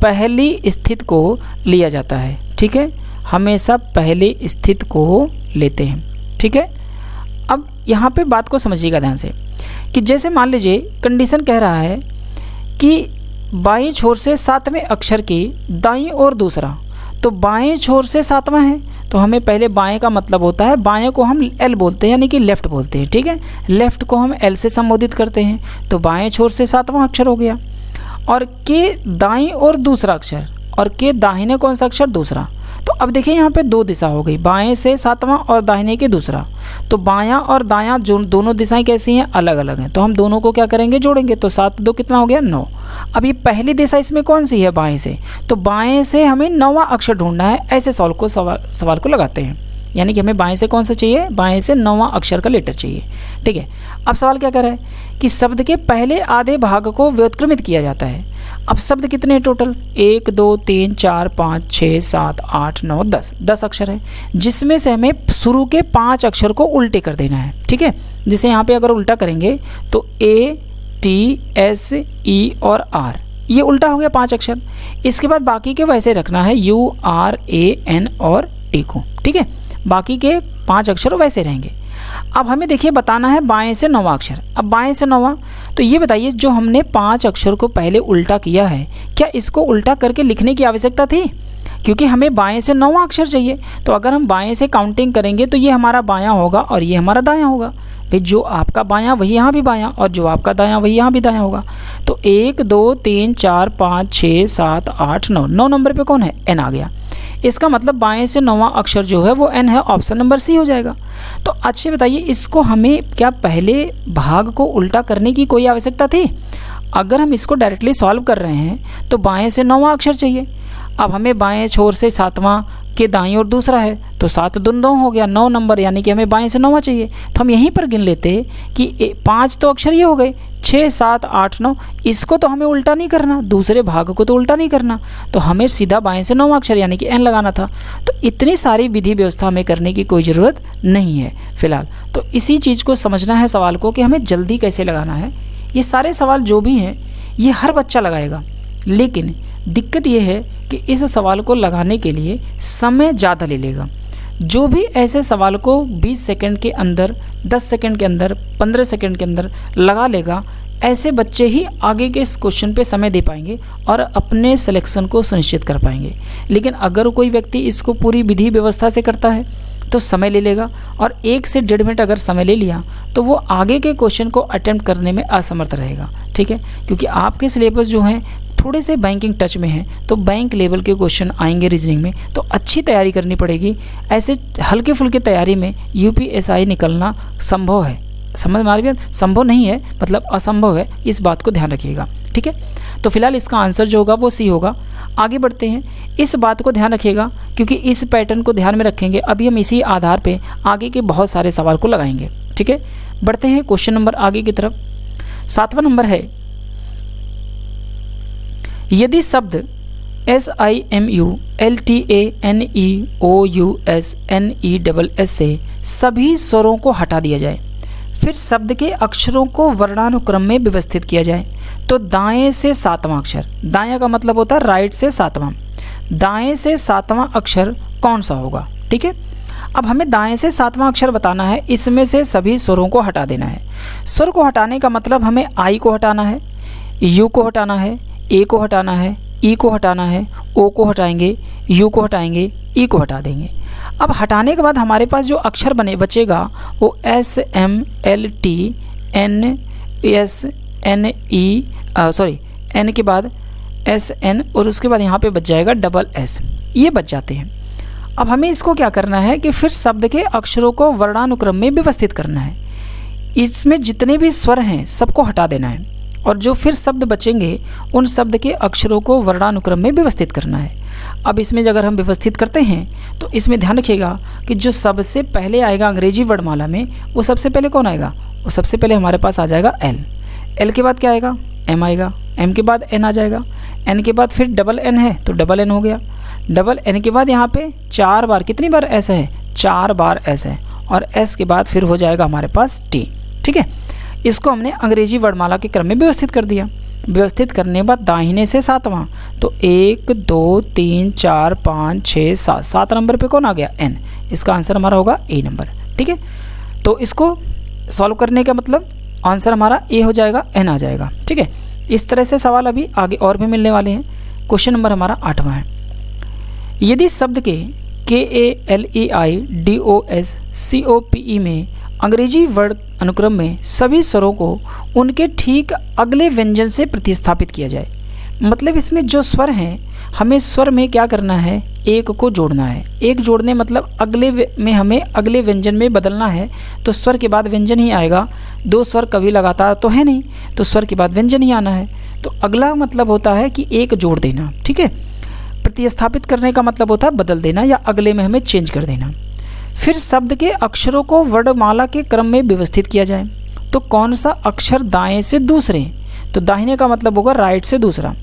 पहली स्थिति को लिया जाता है। ठीक है, हमेशा पहली स्थिति को लेते हैं। ठीक है, अब यहाँ पे बात को समझिएगा ध्यान से, कि जैसे मान लीजिए कंडीशन कह रहा है कि बाईं छोर से 7वें अक्षर के दाईं ओर दूसरा, तो बाएं छोर से 7वां है, तो हमें पहले बाएं का मतलब होता है, बाएं को हम एल बोलते हैं, यानी कि लेफ़्ट बोलते हैं। ठीक है, लेफ़्ट को हम एल से संबोधित करते हैं, तो बाएं छोर से 7वां अक्षर हो गया। और के दाईं ओर दूसरा अक्षर, और के दाहिने कौन सा अक्षर? दूसरा। तो अब देखिए यहाँ पे दो दिशा हो गई, बाएं से 7वां और दाहिने के दूसरा। तो बायां और दायां जो दोनों दिशाएं कैसी हैं? अलग अलग हैं, तो हम दोनों को क्या करेंगे? जोड़ेंगे। तो 7 2 कितना हो गया? 9। अब ये पहली दिशा इसमें कौन सी है? बाएं से, तो बाएं से हमें 9वां अक्षर ढूंढना है। ऐसे सवाल को लगाते हैं, यानी कि हमें बाएं से कौन सा चाहिए? बाएं से 9वां अक्षर का लेटर चाहिए। ठीक है, अब सवाल क्या कर रहा है कि शब्द के पहले आधे भाग को व्युत्क्रमित किया जाता है। अब शब्द कितने टोटल? 1 2 3 4 5 6 7 8 9 10 अक्षर है, जिसमें से हमें शुरू के 5 अक्षर को उल्टे कर देना है। ठीक है, जैसे यहाँ पे अगर उल्टा करेंगे तो A T S E और R, ये उल्टा हो गया 5 अक्षर। इसके बाद बाकी के वैसे रखना है, U R A N और T को। ठीक है, बाकी के 5 अक्षर वैसे रहेंगे। अब हमें देखिए बताना है बाएं से 9वां अक्षर। अब बाएं से 9वां, तो ये बताइए जो हमने 5 अक्षर को पहले उल्टा किया है, क्या इसको उल्टा करके लिखने की आवश्यकता थी? क्योंकि हमें बाएं से 9वां अक्षर चाहिए, तो अगर हम बाएं से काउंटिंग करेंगे तो ये हमारा बायां होगा और ये हमारा दायां होगा। भाई जो आपका बायां वही यहाँ भी बायां, और जो आपका दायां वही यहाँ भी दायां होगा। तो 1 2 3 4 5 6 7 8 9 नंबर पे कौन है? एन आ गया। इसका मतलब बाएं से 9वां अक्षर जो है वो एन है, ऑप्शन नंबर सी हो जाएगा। तो अच्छे बताइए, इसको हमें क्या पहले भाग को उल्टा करने की कोई आवश्यकता थी? अगर हम इसको डायरेक्टली सॉल्व कर रहे हैं तो बाएं से 9वां अक्षर चाहिए। अब हमें बाएं छोर से 7वां के दाईं ओर दूसरा है, तो 7 दूनी 9 हो गया, 9 नंबर, यानी कि हमें बाएं से 9वां चाहिए। तो हम यहीं पर गिन लेते कि 5 तो अक्षर ये हो गए, 6 7 8 9, इसको तो हमें उल्टा नहीं करना, दूसरे भाग को तो उल्टा नहीं करना, तो हमें सीधा बाएं से 9वां अक्षर यानी कि n लगाना था। तो इतनी सारी विधि व्यवस्था हमें करने की कोई ज़रूरत नहीं है फिलहाल। तो इसी चीज़ को समझना है सवाल को कि हमें जल्दी कैसे लगाना है। ये सारे सवाल जो भी हैं ये हर बच्चा लगाएगा, लेकिन दिक्कत ये है कि इस सवाल को लगाने के लिए समय ज़्यादा ले लेगा। जो भी ऐसे सवाल को 20 सेकंड के अंदर, 10 सेकंड के अंदर, 15 सेकंड के अंदर लगा लेगा, ऐसे बच्चे ही आगे के इस क्वेश्चन पे समय दे पाएंगे और अपने सिलेक्शन को सुनिश्चित कर पाएंगे। लेकिन अगर कोई व्यक्ति इसको पूरी विधि व्यवस्था से करता है तो समय ले लेगा, और 1 से 1.5 मिनट अगर समय ले लिया तो वो आगे के क्वेश्चन को अटेम्प्ट करने में असमर्थ रहेगा। ठीक है, क्योंकि आपके सिलेबस जो हैं थोड़े से बैंकिंग टच में हैं, तो बैंक लेवल के क्वेश्चन आएंगे रीजनिंग में, तो अच्छी तैयारी करनी पड़ेगी। ऐसे हल्के फुल्के तैयारी में यूपीएसआई निकलना संभव है, समझ में आ रही है? संभव नहीं है मतलब असंभव है, इस बात को ध्यान रखिएगा। ठीक है, तो फिलहाल इसका आंसर जो होगा वो सी होगा। आगे बढ़ते हैं, इस बात को ध्यान रखिएगा क्योंकि इस पैटर्न को ध्यान में रखेंगे अभी हम इसी आधार पे आगे के बहुत सारे सवाल को लगाएंगे। ठीक है, बढ़ते हैं क्वेश्चन नंबर आगे की तरफ। 7वां नंबर है, यदि शब्द SIMU LTANEOUSNESS से सभी स्वरों को हटा दिया जाए, फिर शब्द के अक्षरों को वर्णानुक्रम में व्यवस्थित किया जाए, तो दाएं से 7वां अक्षर, दायां का मतलब होता है राइट से 7वां, दाएं से 7वां अक्षर कौन सा होगा? ठीक है, अब हमें दाएं से 7वां अक्षर बताना है, इसमें से सभी स्वरों को हटा देना है। स्वर को हटाने का मतलब हमें आई को हटाना है, यू को हटाना है, ए को हटाना है, ई को हटाना है, ओ को हटाएंगे, यू को हटाएंगे, ई को हटा देंगे। अब हटाने के बाद हमारे पास जो अक्षर बचेगा वो एन के बाद SN और उसके बाद यहाँ पे बच जाएगा SS, ये बच जाते हैं। अब हमें इसको क्या करना है कि फिर शब्द के अक्षरों को वर्णानुक्रम में व्यवस्थित करना है। इसमें जितने भी स्वर हैं सबको हटा देना है, और जो फिर शब्द बचेंगे उन शब्द के अक्षरों को वर्णानुक्रम में व्यवस्थित करना है। अब इसमें अगर हम व्यवस्थित करते हैं तो इसमें ध्यान रखिएगा कि जो सबसे पहले आएगा अंग्रेजी वर्णमाला में, वो सबसे पहले कौन आएगा? वो सबसे पहले हमारे पास आ जाएगा L के बाद क्या आएगा? M आएगा, M के बाद N आ जाएगा, N के बाद फिर N है तो N हो गया, N के बाद यहाँ पे 4 बार, कितनी बार S है? 4 बार S है, और S के बाद फिर हो जाएगा हमारे पास T। ठीक है, इसको हमने अंग्रेजी वर्णमाला के क्रम में व्यवस्थित कर दिया। व्यवस्थित करने के बाद दाहिने से 7वां, तो 1 2 3 4 5 6 7, 7 नंबर पे कौन आ गया? N। इसका आंसर हमारा होगा A नंबर। ठीक है, तो इसको सॉल्व करने का मतलब आंसर हमारा A हो जाएगा, N आ जाएगा। ठीक है, इस तरह से सवाल अभी आगे और भी मिलने वाले हैं। क्वेश्चन नंबर हमारा 8वां है, यदि शब्द के KALEIDOSCOPE में अंग्रेजी वर्ण अनुक्रम में सभी स्वरों को उनके ठीक अगले व्यंजन से प्रतिस्थापित किया जाए, मतलब इसमें जो स्वर हैं हमें स्वर में क्या करना है? एक को जोड़ना है। एक जोड़ने मतलब अगले में हमें अगले व्यंजन में बदलना है, तो स्वर के बाद व्यंजन ही आएगा। 2 स्वर कभी लगातार तो है नहीं, तो स्वर के बाद व्यंजन ही आना है। तो अगला मतलब होता है कि एक जोड़ देना। ठीक है, प्रतिस्थापित करने का मतलब होता है बदल देना या अगले में हमें चेंज कर देना। फिर शब्द के अक्षरों को वर्णमाला के क्रम में व्यवस्थित किया जाए, तो कौन सा अक्षर दाएं से दूसरे? तो दाहिने का मतलब होगा राइट से दूसरा,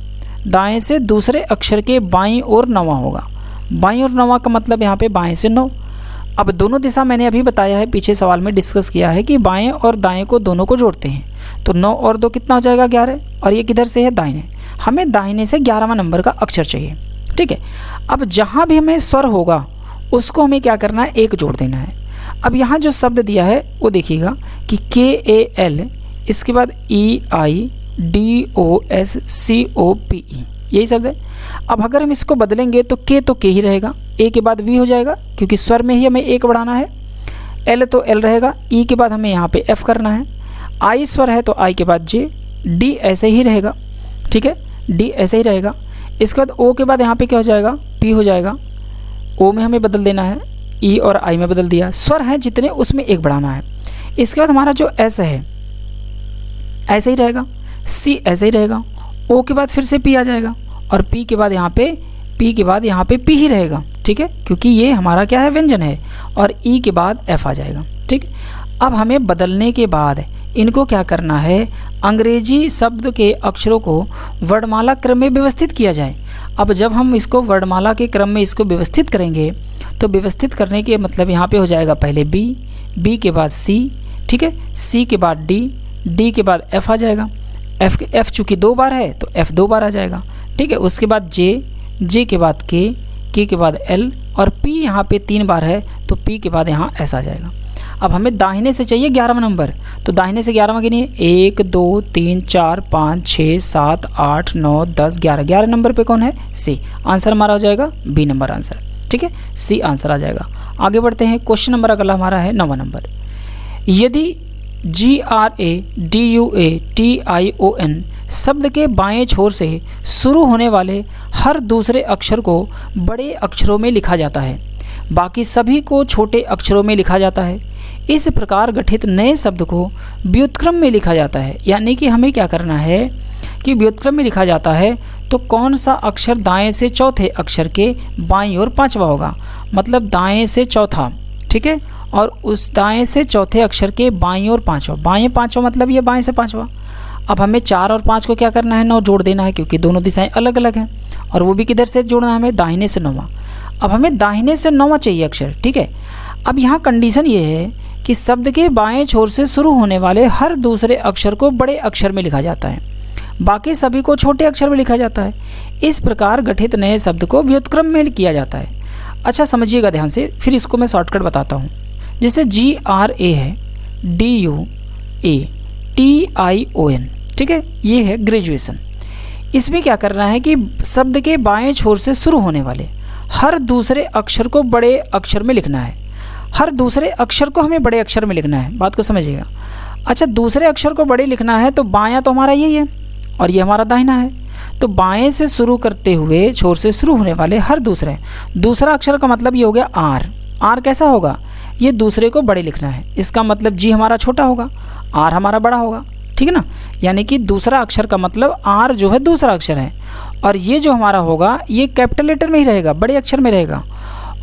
दाएं से दूसरे अक्षर के बाईं ओर 9वां होगा। बाईं ओर 9वां का मतलब यहाँ पे बाएं से 9। अब दोनों दिशा मैंने अभी बताया है, पीछे सवाल में डिस्कस किया है कि बाएं और दाएं को दोनों को जोड़ते हैं, तो 9 और 2 कितना हो जाएगा? 11, और ये किधर से है? दाहिने। हमें दाहिने से 11वां नंबर का अक्षर चाहिए। ठीक है, अब जहाँ भी हमें स्वर होगा उसको हमें क्या करना है? एक जोड़ देना है। अब यहाँ जो शब्द दिया है वो देखिएगा कि KAL, इसके बाद EIDOSCOPE, यही शब्द है। अब अगर हम इसको बदलेंगे तो K ही रहेगा, A के बाद V हो जाएगा क्योंकि स्वर में ही हमें एक बढ़ाना है। L तो L रहेगा, E के बाद हमें यहाँ पे F करना है। I स्वर है तो I के बाद J, D ऐसे ही रहेगा। ठीक है, D ऐसे ही रहेगा। इसके बाद O के बाद यहाँ पे क्या हो जाएगा? P हो जाएगा। O में हमें बदल देना है, E और I में बदल दिया। स्वर हैं जितने उसमें एक बढ़ाना है। इसके बाद हमारा जो S है ऐसे ही रहेगा, सी ऐसे ही रहेगा, ओ के बाद फिर से पी आ जाएगा और पी के बाद यहाँ पे पी ही रहेगा, ठीक है, क्योंकि ये हमारा क्या है, व्यंजन है। और ई के बाद एफ आ जाएगा, ठीक। अब हमें बदलने के बाद इनको क्या करना है, अंग्रेजी शब्द के अक्षरों को वर्णमाला क्रम में व्यवस्थित किया जाए। अब जब हम इसको वर्णमाला के क्रम में इसको व्यवस्थित करेंगे तो व्यवस्थित करने के मतलब यहाँ पे हो जाएगा पहले बी के बाद सी, ठीक है, सी के बाद डी के बाद एफ आ जाएगा, एफ चूँकि 2 बार है तो एफ 2 बार आ जाएगा, ठीक है। उसके बाद जे के बाद के के बाद एल और पी यहाँ पे 3 बार है तो पी के बाद यहाँ एस आ जाएगा। अब हमें दाहिने से चाहिए 11वां नंबर, तो दाहिने से 11वां गिनिए, 1 2 3 4 5 6 7 8 9 10 11, 11 नंबर पे कौन है, सी। आंसर हमारा हो जाएगा बी नंबर आंसर, ठीक है, सी आंसर आ जाएगा। आगे बढ़ते हैं, क्वेश्चन नंबर अगला हमारा है 9वां नंबर। यदि GRADUATION शब्द के बाएं छोर से शुरू होने वाले हर दूसरे अक्षर को बड़े अक्षरों में लिखा जाता है, बाकी सभी को छोटे अक्षरों में लिखा जाता है, इस प्रकार गठित नए शब्द को व्युत्क्रम में लिखा जाता है। यानी कि हमें क्या करना है कि व्युत्क्रम में लिखा जाता है तो कौन सा अक्षर दाएं से चौथे अक्षर के बाईं ओर 5वां होगा, मतलब दाएं से चौथा, ठीक है, और उस दाएं से चौथे अक्षर के बाईं ओर 5वां, बाएं 5वां मतलब ये बाएं से 5वां। अब हमें 4 और 5 को क्या करना है, 9 जोड़ देना है, क्योंकि दोनों दिशाएं अलग अलग हैं, और वो भी किधर से जोड़ना है हमें, दाहिने से 9वां। अब हमें दाहिने से 9वां चाहिए अक्षर, ठीक है। अब यहाँ कंडीशन ये है कि शब्द के बाएं छोर से शुरू होने वाले हर दूसरे अक्षर को बड़े अक्षर में लिखा जाता है, बाकी सभी को छोटे अक्षर में लिखा जाता है, इस प्रकार गठित नए शब्द को व्युत्क्रम में किया जाता है। अच्छा समझिएगा ध्यान से, फिर इसको मैं शॉर्टकट बताता हूँ। जैसे GRA है, DUATION, ठीक है, ये है ग्रेजुएशन। इसमें क्या करना है कि शब्द के बाएं छोर से शुरू होने वाले हर दूसरे अक्षर को बड़े अक्षर में लिखना है, हर दूसरे अक्षर को हमें बड़े अक्षर में लिखना है, बात को समझिएगा। अच्छा, दूसरे अक्षर को बड़े लिखना है तो बायां तो हमारा यही है और ये हमारा दाहिना है, तो बाएं से शुरू करते हुए छोर से शुरू होने वाले हर दूसरा अक्षर का मतलब ये हो गया आर कैसा होगा, ये दूसरे को बड़े लिखना है, इसका मतलब जी हमारा छोटा होगा, आर हमारा बड़ा होगा, ठीक है ना। यानी कि दूसरा अक्षर का मतलब आर जो है दूसरा अक्षर है, और ये जो हमारा होगा ये कैपिटल लेटर में ही रहेगा, बड़े अक्षर में रहेगा,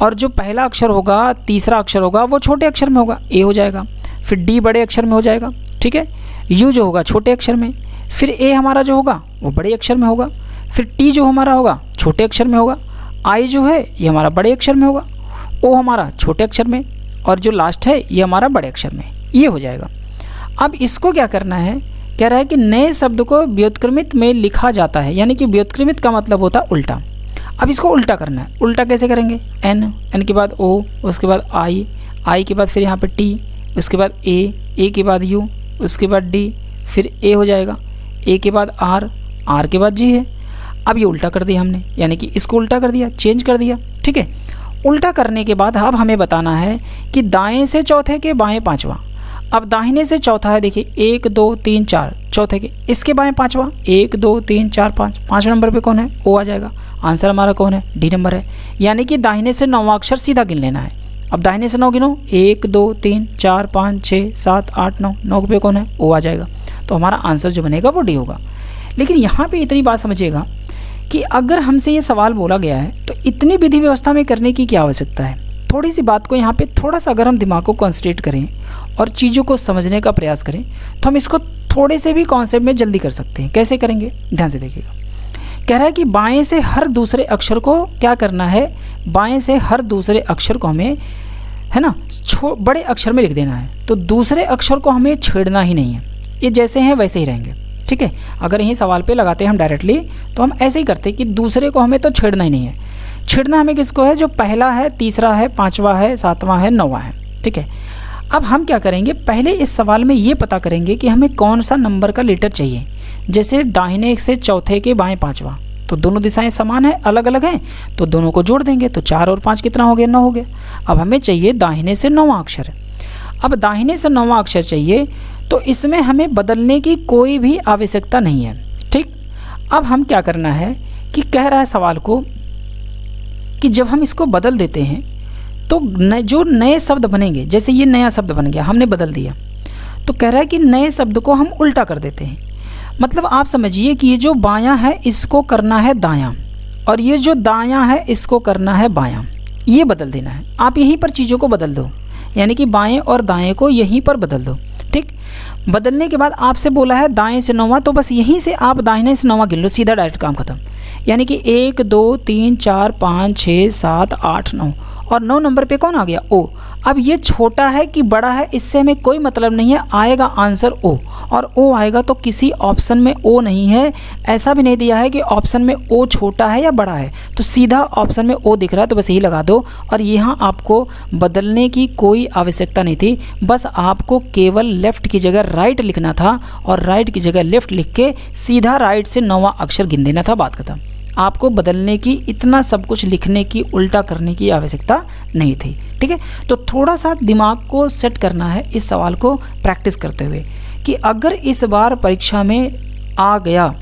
और जो पहला अक्षर होगा, तीसरा अक्षर होगा, वो छोटे अक्षर में होगा, ए हो जाएगा, फिर डी बड़े अक्षर में हो जाएगा, ठीक है, यू जो होगा छोटे अक्षर में, फिर ए हमारा जो होगा वो बड़े अक्षर में होगा, फिर टी जो हमारा होगा छोटे अक्षर में होगा, आई जो है ये हमारा बड़े अक्षर में होगा, ओ हमारा छोटे अक्षर में, और जो लास्ट है ये हमारा बड़े अक्षर में, ये हो जाएगा। अब इसको क्या करना है, कह रहा है कि नए शब्द को व्युत्क्रमित में लिखा जाता है, यानी कि व्युत्क्रमित का मतलब होता है उल्टा। अब इसको उल्टा करना है, उल्टा कैसे करेंगे, एन के बाद ओ, उसके बाद आई के बाद फिर यहाँ पे टी, उसके बाद ए के बाद यू, उसके बाद डी, फिर ए हो जाएगा, ए के बाद आर के बाद जी है। अब ये उल्टा कर दिया हमने, यानी कि इसको उल्टा कर दिया, चेंज कर दिया, ठीक है। उल्टा करने के बाद अब हमें बताना है कि दाएं से चौथे के बाएं 5वां। अब दाहिने से चौथा है, देखिए 1 2 3 4 चौथे के, इसके बाएं 5वां, 1 2 3 4 5 नंबर पे कौन है, ओ आ जाएगा। आंसर हमारा कौन है, डी नंबर है। यानी कि दाहिने से 9वां अक्षर सीधा गिन लेना है। अब दाहिने से 9 गिनो, 1 2 3 4 5 6 7 8 9 पे कौन है, ओ आ जाएगा। तो हमारा आंसर जो बनेगा वो डी होगा। लेकिन यहाँ पे इतनी बात समझिएगा कि अगर हमसे ये सवाल बोला गया है तो इतनी विधि व्यवस्था में करने की क्या आवश्यकता है। थोड़ी सी बात को यहाँ पे थोड़ा सा अगर हम दिमाग को कंसंट्रेट करें और चीज़ों को समझने का प्रयास करें तो हम इसको थोड़े से भी कॉन्सेप्ट में जल्दी कर सकते हैं। कैसे करेंगे, ध्यान से देखिएगा। कह रहा है कि बाएं से हर दूसरे अक्षर को क्या करना है, बाएं से हर दूसरे अक्षर को हमें, है ना, बड़े अक्षर में लिख देना है। तो दूसरे अक्षर को हमें छेड़ना ही नहीं है, ये जैसे हैं वैसे ही रहेंगे, ठीक है। अगर यही सवाल पे लगाते हैं हम डायरेक्टली तो हम ऐसे ही करते कि दूसरे को हमें तो छेड़ना ही नहीं है। छेड़ना हमें किसको है, जो पहला है, तीसरा है, 5वां है, 7वां है, 9वां है, ठीक है। अब हम क्या करेंगे, पहले इस सवाल में ये पता करेंगे कि हमें कौन सा नंबर का लेटर चाहिए। जैसे दाहिने से चौथे के बाएं 5वां, तो दोनों दिशाएं समान है, अलग अलग हैं, तो दोनों को जोड़ देंगे तो 4 और 5 कितना हो गया, 9 हो गया। अब हमें चाहिए दाहिने से 9वां अक्षर। अब दाहिने से 9वां अक्षर चाहिए तो इसमें हमें बदलने की कोई भी आवश्यकता नहीं है, ठीक। अब हम क्या करना है कि कह रहा है सवाल को कि जब हम इसको बदल देते हैं तो जो नए शब्द बनेंगे, जैसे ये नया शब्द बन गया, हमने बदल दिया, तो कह रहा है कि नए शब्द को हम उल्टा कर देते हैं। मतलब आप समझिए कि ये जो बायां है इसको करना है दायां, और ये जो दायां है इसको करना है बायां, ये बदल देना है। आप यहीं पर चीज़ों को बदल दो, यानी कि बाएं और दाएं को यहीं पर बदल दो। ठीक, बदलने के बाद आपसे बोला है दाएं से 9वां, तो बस यहीं से आप दाहिने से 9वां गिन लो, सीधा डायरेक्ट काम खत्म। यानी कि 1 2 3 4 5 6 7 8 9, और 9 नंबर पे कौन आ गया? ओ। अब ये छोटा है कि बड़ा है इससे हमें कोई मतलब नहीं है, आएगा आंसर ओ, और ओ आएगा तो किसी ऑप्शन में ओ नहीं है, ऐसा भी नहीं दिया है कि ऑप्शन में ओ छोटा है या बड़ा है, तो सीधा ऑप्शन में ओ दिख रहा है तो बस यही लगा दो। और यहाँ आपको बदलने की कोई आवश्यकता नहीं थी, बस आपको केवल लेफ़्ट की जगह राइट लिखना था और राइट की जगह लेफ़्ट लिख के सीधा राइट से 9वां अक्षर गिन देना था, बात खत्म। आपको बदलने की, इतना सब कुछ लिखने की, उल्टा करने की आवश्यकता नहीं थी। ठीक है, तो थोड़ा सा दिमाग को सेट करना है इस सवाल को प्रैक्टिस करते हुए कि अगर इस बार परीक्षा में आ गया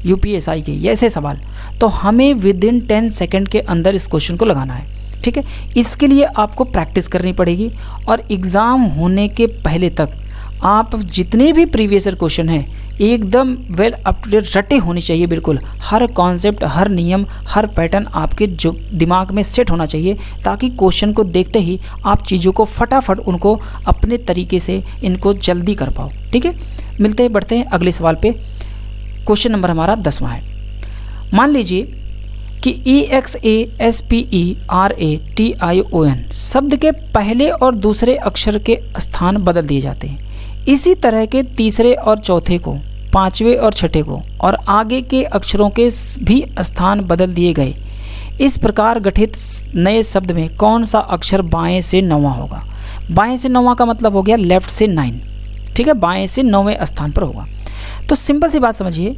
यूपीएसआई के ऐसे सवाल, तो हमें विदिन 10 सेकंड के अंदर इस क्वेश्चन को लगाना है। ठीक है, इसके लिए आपको प्रैक्टिस करनी पड़ेगी, और एग्ज़ाम होने के पहले तक आप जितने भी प्रीवियस ईयर क्वेश्चन हैं एकदम वेल अप टू डेट रटे होनी चाहिए, बिल्कुल हर कॉन्सेप्ट, हर नियम, हर पैटर्न आपके जो दिमाग में सेट होना चाहिए, ताकि क्वेश्चन को देखते ही आप चीज़ों को फटाफट उनको अपने तरीके से इनको जल्दी कर पाओ। ठीक है, मिलते हैं, बढ़ते हैं अगले सवाल पे। क्वेश्चन नंबर हमारा 10वां है। मान लीजिए कि EXASPERATION शब्द के पहले और दूसरे अक्षर के स्थान बदल दिए जाते हैं। इसी तरह के तीसरे और चौथे को, पांचवें और छठे को, और आगे के अक्षरों के भी स्थान बदल दिए गए। इस प्रकार गठित नए शब्द में कौन सा अक्षर बाएं से 9वां होगा? बाएं से 9वां का मतलब हो गया लेफ्ट से 9। ठीक है, बाएं से 9वें स्थान पर होगा। तो सिंपल सी बात समझिए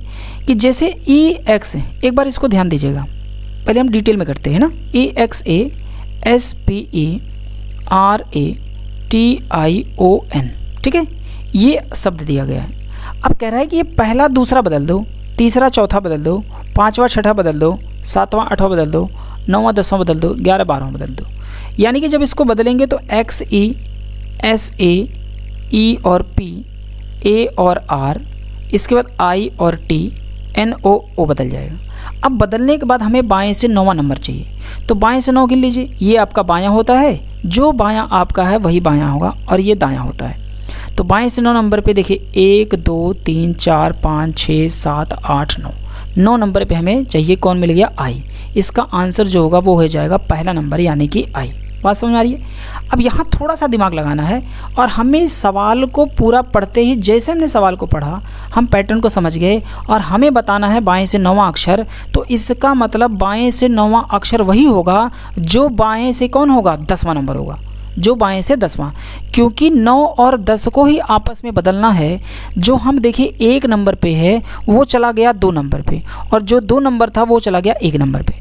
कि जैसे EX, एक बार इसको ध्यान दीजिएगा, पहले हम डिटेल में करते हैं ना। EXASPERATION, ठीक है, ये शब्द दिया गया है। अब कह रहा है कि ये पहला दूसरा बदल दो, तीसरा चौथा बदल दो, पांचवा छठा बदल दो, सातवां आठवां बदल दो, 9वां 10वां बदल दो, 11 12वां बदल दो। यानी कि जब इसको बदलेंगे तो XE SA E और P A और R, इसके बाद I और T NO O बदल जाएगा। अब बदलने के बाद हमें बाएं से 9वां नंबर चाहिए, तो बाएं से 9 गिन लीजिए। ये आपका बायां होता है, जो बायां आपका है वही बायां होगा, और ये दायां होता है। तो बाएं से 9 नंबर पे देखिए 1 2 3 4 5 6 7 8 9, 9 नंबर पे हमें चाहिए कौन मिल गया? आई। इसका आंसर जो होगा वो हो जाएगा पहला नंबर, यानी कि आई। बात समझ में आ रही है? अब यहाँ थोड़ा सा दिमाग लगाना है, और हमें सवाल को पूरा पढ़ते ही, जैसे हमने सवाल को पढ़ा हम पैटर्न को समझ गए, और हमें बताना है बाएं से 9वां अक्षर। तो इसका मतलब बाएं से 9वां अक्षर वही होगा जो बाएं से कौन होगा? 10वां नंबर होगा, जो बाएं से 10वां, क्योंकि 9 और 10 को ही आपस में बदलना है। जो हम देखिए 1 नंबर पे है वो चला गया 2 नंबर पे, और जो 2 नंबर था वो चला गया 1 नंबर पे,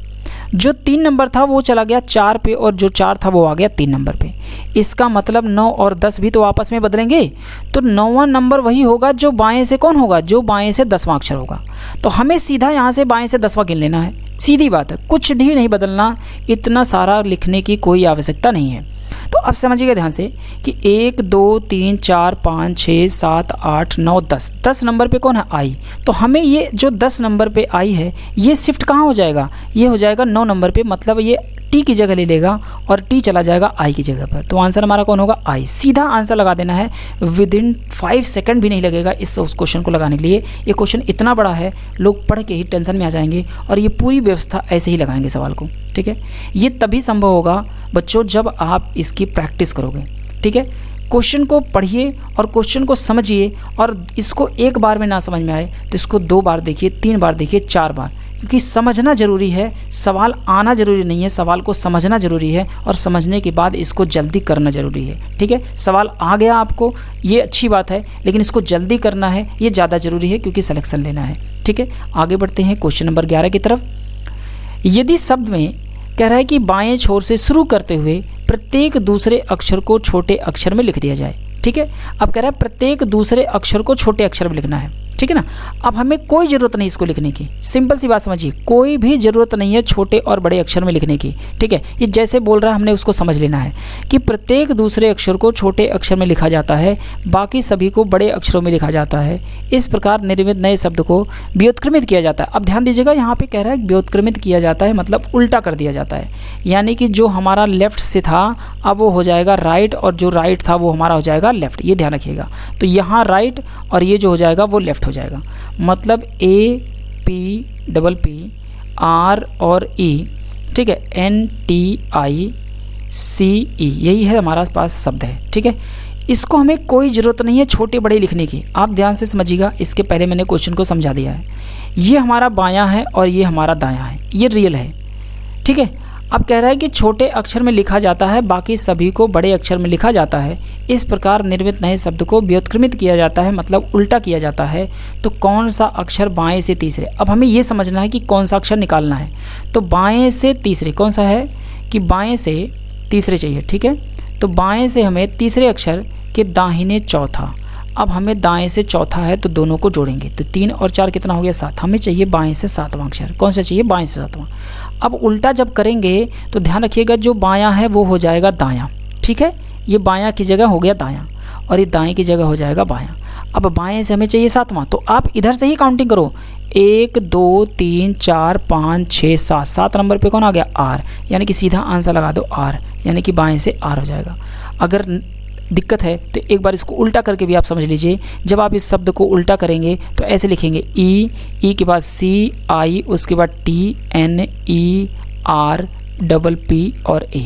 जो 3 नंबर था वो चला गया 4 पे, और जो 4 था वो आ गया 3 नंबर पे। इसका मतलब 9 और 10 भी तो आपस में बदलेंगे, तो 9वां नंबर वही होगा जो बाएं से कौन होगा? जो बाएं से 10वां अक्षर होगा। तो हमें सीधा यहाँ से बाएं से 10वां गिन लेना है, सीधी बात है, कुछ भी नहीं बदलना, इतना सारा लिखने की कोई आवश्यकता नहीं है। तो अब समझिएगा ध्यान से कि 1 2 3 4 5 6 7 8 9 10, 10 नंबर पे कौन है? आई। तो हमें ये जो 10 नंबर पे आई है ये शिफ्ट कहाँ हो जाएगा? ये हो जाएगा 9 नंबर पे, मतलब ये टी की जगह ले लेगा और टी चला जाएगा आई की जगह पर। तो आंसर हमारा कौन होगा? आई। सीधा आंसर लगा देना है, विदिन 5 सेकंड भी नहीं लगेगा इस क्वेश्चन को लगाने के लिए। ये क्वेश्चन इतना बड़ा है, लोग पढ़ के ही टेंशन में आ जाएंगे, और ये पूरी व्यवस्था ऐसे ही लगाएंगे सवाल को। ठीक है, ये तभी संभव होगा बच्चों जब आप इसकी प्रैक्टिस करोगे। ठीक है, क्वेश्चन को पढ़िए और क्वेश्चन को समझिए, और इसको एक बार में ना समझ में आए तो इसको 2 बार देखिए, 3 बार देखिए, 4 बार, क्योंकि समझना ज़रूरी है। सवाल आना ज़रूरी नहीं है, सवाल को समझना ज़रूरी है, और समझने के बाद इसको जल्दी करना ज़रूरी है। ठीक है, सवाल आ गया आपको, ये अच्छी बात है, लेकिन इसको जल्दी करना है, ये ज़्यादा ज़रूरी है, क्योंकि सिलेक्शन लेना है। ठीक है, आगे बढ़ते हैं क्वेश्चन नंबर 11 की तरफ। यदि शब्द में कह रहा है कि बाएं छोर से शुरू करते हुए प्रत्येक दूसरे अक्षर को छोटे अक्षर में लिख दिया जाए। ठीक है, अब कह रहा है प्रत्येक दूसरे अक्षर को छोटे अक्षर में लिखना है। ठीक है ना। अब हमें कोई ज़रूरत नहीं इसको लिखने की, सिंपल सी बात समझिए, कोई भी ज़रूरत नहीं है छोटे और बड़े अक्षर में लिखने की, ठीक है। ये जैसे बोल रहा है हमने उसको समझ लेना है कि प्रत्येक दूसरे अक्षर को छोटे अक्षर में लिखा जाता है, बाकी सभी को बड़े अक्षरों में लिखा जाता है। इस प्रकार निर्मित नए शब्द को व्युत्क्रमित किया जाता है। अब ध्यान दीजिएगा, यहाँ पे कह रहा है व्युत्क्रमित किया जाता है मतलब उल्टा कर दिया जाता है, यानी कि जो हमारा लेफ्ट से था अब वो हो जाएगा राइट, और जो राइट था वो हमारा हो जाएगा लेफ्ट, ये ध्यान रखिएगा। तो यहाँ राइट और ये जो हो जाएगा वो लेफ्ट हो जाएगा, मतलब APPP R और E, ठीक है, NTICE, यही है हमारा पास शब्द है, ठीक है। इसको हमें कोई ज़रूरत नहीं है छोटे बड़े लिखने की। आप ध्यान से समझिएगा, इसके पहले मैंने क्वेश्चन को समझा दिया है। ये हमारा बायां है और ये हमारा दायां है, ये रियल है, ठीक है। अब कह रहा है कि छोटे अक्षर में लिखा जाता है, बाकी सभी को बड़े अक्षर में लिखा जाता है। इस प्रकार निर्मित नए शब्द को व्युत्क्रमित किया जाता है मतलब उल्टा किया जाता है। तो कौन सा अक्षर बाएं से तीसरे, अब हमें ये समझना है कि कौन सा अक्षर निकालना है। तो बाएं से तीसरे कौन सा है कि बाएं से तीसरे चाहिए, ठीक है। तो बाएं से हमें तीसरे अक्षर के दाहिने चौथा, अब हमें दाएं से चौथा है तो दोनों को जोड़ेंगे, तो 3 और 4 कितना हो गया 7, हमें चाहिए बाएं से सातवां अक्षर, कौन सा चाहिए बाएं से सातवां। अब उल्टा जब करेंगे तो ध्यान रखिएगा, जो बायां है वो हो जाएगा दायां, ठीक है। ये बायां की जगह हो गया दायां और ये दाएं की जगह हो जाएगा बायां। अब बाएं से हमें चाहिए सातवां, तो आप इधर से ही काउंटिंग करो, 1 2 3 4 5 6 7, 7 नंबर पे कौन आ गया R, यानी कि सीधा आंसर लगा दो R, यानी कि बाएं से R हो जाएगा। अगर दिक्कत है तो एक बार इसको उल्टा करके भी आप समझ लीजिए। जब आप इस शब्द को उल्टा करेंगे तो ऐसे लिखेंगे ई के बाद CI, उसके बाद TNERPP और A।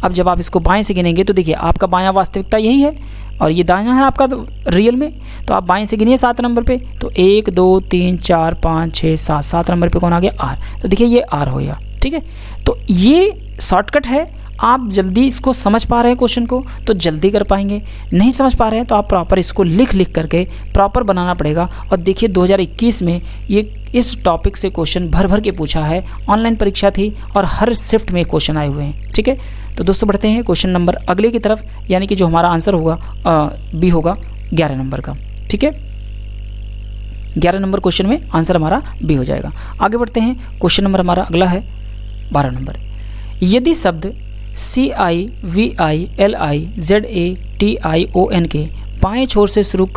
अब जब आप इसको बाएं से गिनेंगे तो देखिए आपका बायां वास्तविकता यही है और ये दायां है आपका रियल में। तो आप बाएं से गिनिए 7 नंबर पे, तो 1 2 3 4 5 6 7, 7 नंबर पे कौन आ गया R, तो देखिए ये R हो गया, ठीक है। तो ये शॉर्टकट है, आप जल्दी इसको समझ पा रहे हैं क्वेश्चन को तो जल्दी कर पाएंगे, नहीं समझ पा रहे हैं तो आप प्रॉपर इसको लिख करके प्रॉपर बनाना पड़ेगा। और देखिए 2021 में ये इस टॉपिक से क्वेश्चन भर के पूछा है, ऑनलाइन परीक्षा थी और हर शिफ्ट में क्वेश्चन आए हुए हैं, ठीक है। तो दोस्तों बढ़ते हैं क्वेश्चन नंबर अगले की तरफ, यानी कि जो हमारा आंसर होगा बी होगा 11 नंबर का, ठीक है। 11 नंबर क्वेश्चन में आंसर हमारा बी हो जाएगा। आगे बढ़ते हैं, क्वेश्चन नंबर हमारा अगला है 12 नंबर। यदि शब्द CIVILIZATION के बाएं छोर से शुरू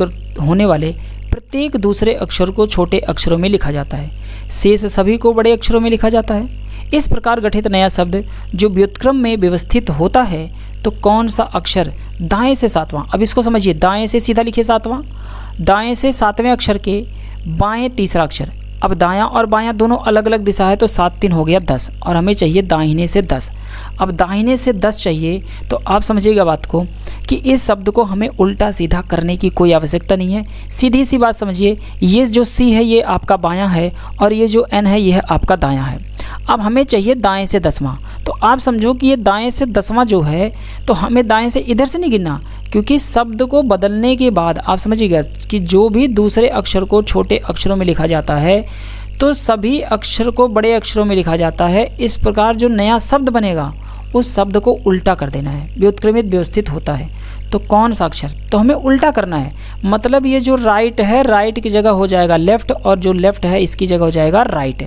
होने वाले प्रत्येक दूसरे अक्षर को छोटे अक्षरों में लिखा जाता है, शेष सभी को बड़े अक्षरों में लिखा जाता है। इस प्रकार गठित नया शब्द जो व्युत्क्रम में व्यवस्थित होता है, तो कौन सा अक्षर दाएं से सातवां, अब इसको समझिए, दाएं से सीधा लिखिए सातवां, दाएं से सातवें अक्षर के बाएं तीसरा अक्षर। अब दायां और बायां दोनों अलग अलग दिशा है, तो 7 3 हो गया 10 और हमें चाहिए दाहिने से 10। अब दाहिने से 10 चाहिए तो आप समझिएगा बात को कि इस शब्द को हमें उल्टा सीधा करने की कोई आवश्यकता नहीं है। सीधी सी बात समझिए, ये जो C है ये आपका बायां है और ये जो N है ये है आपका दायां है। अब हमें चाहिए दाएं से 10वां, तो आप समझो कि ये दाएं से 10वां जो है तो हमें दाएं से इधर से नहीं गिनना, क्योंकि शब्द को बदलने के बाद आप समझिएगा कि जो भी दूसरे अक्षर को छोटे अक्षरों में लिखा जाता है तो सभी अक्षर को बड़े अक्षरों में लिखा जाता है। इस प्रकार जो नया शब्द बनेगा उस शब्द को उल्टा कर देना है, व्युत्क्रमित व्यवस्थित होता है। तो कौन सा अक्षर, तो हमें उल्टा करना है, मतलब ये जो राइट है राइट की जगह हो जाएगा लेफ्ट और जो लेफ्ट है इसकी जगह हो जाएगा राइट।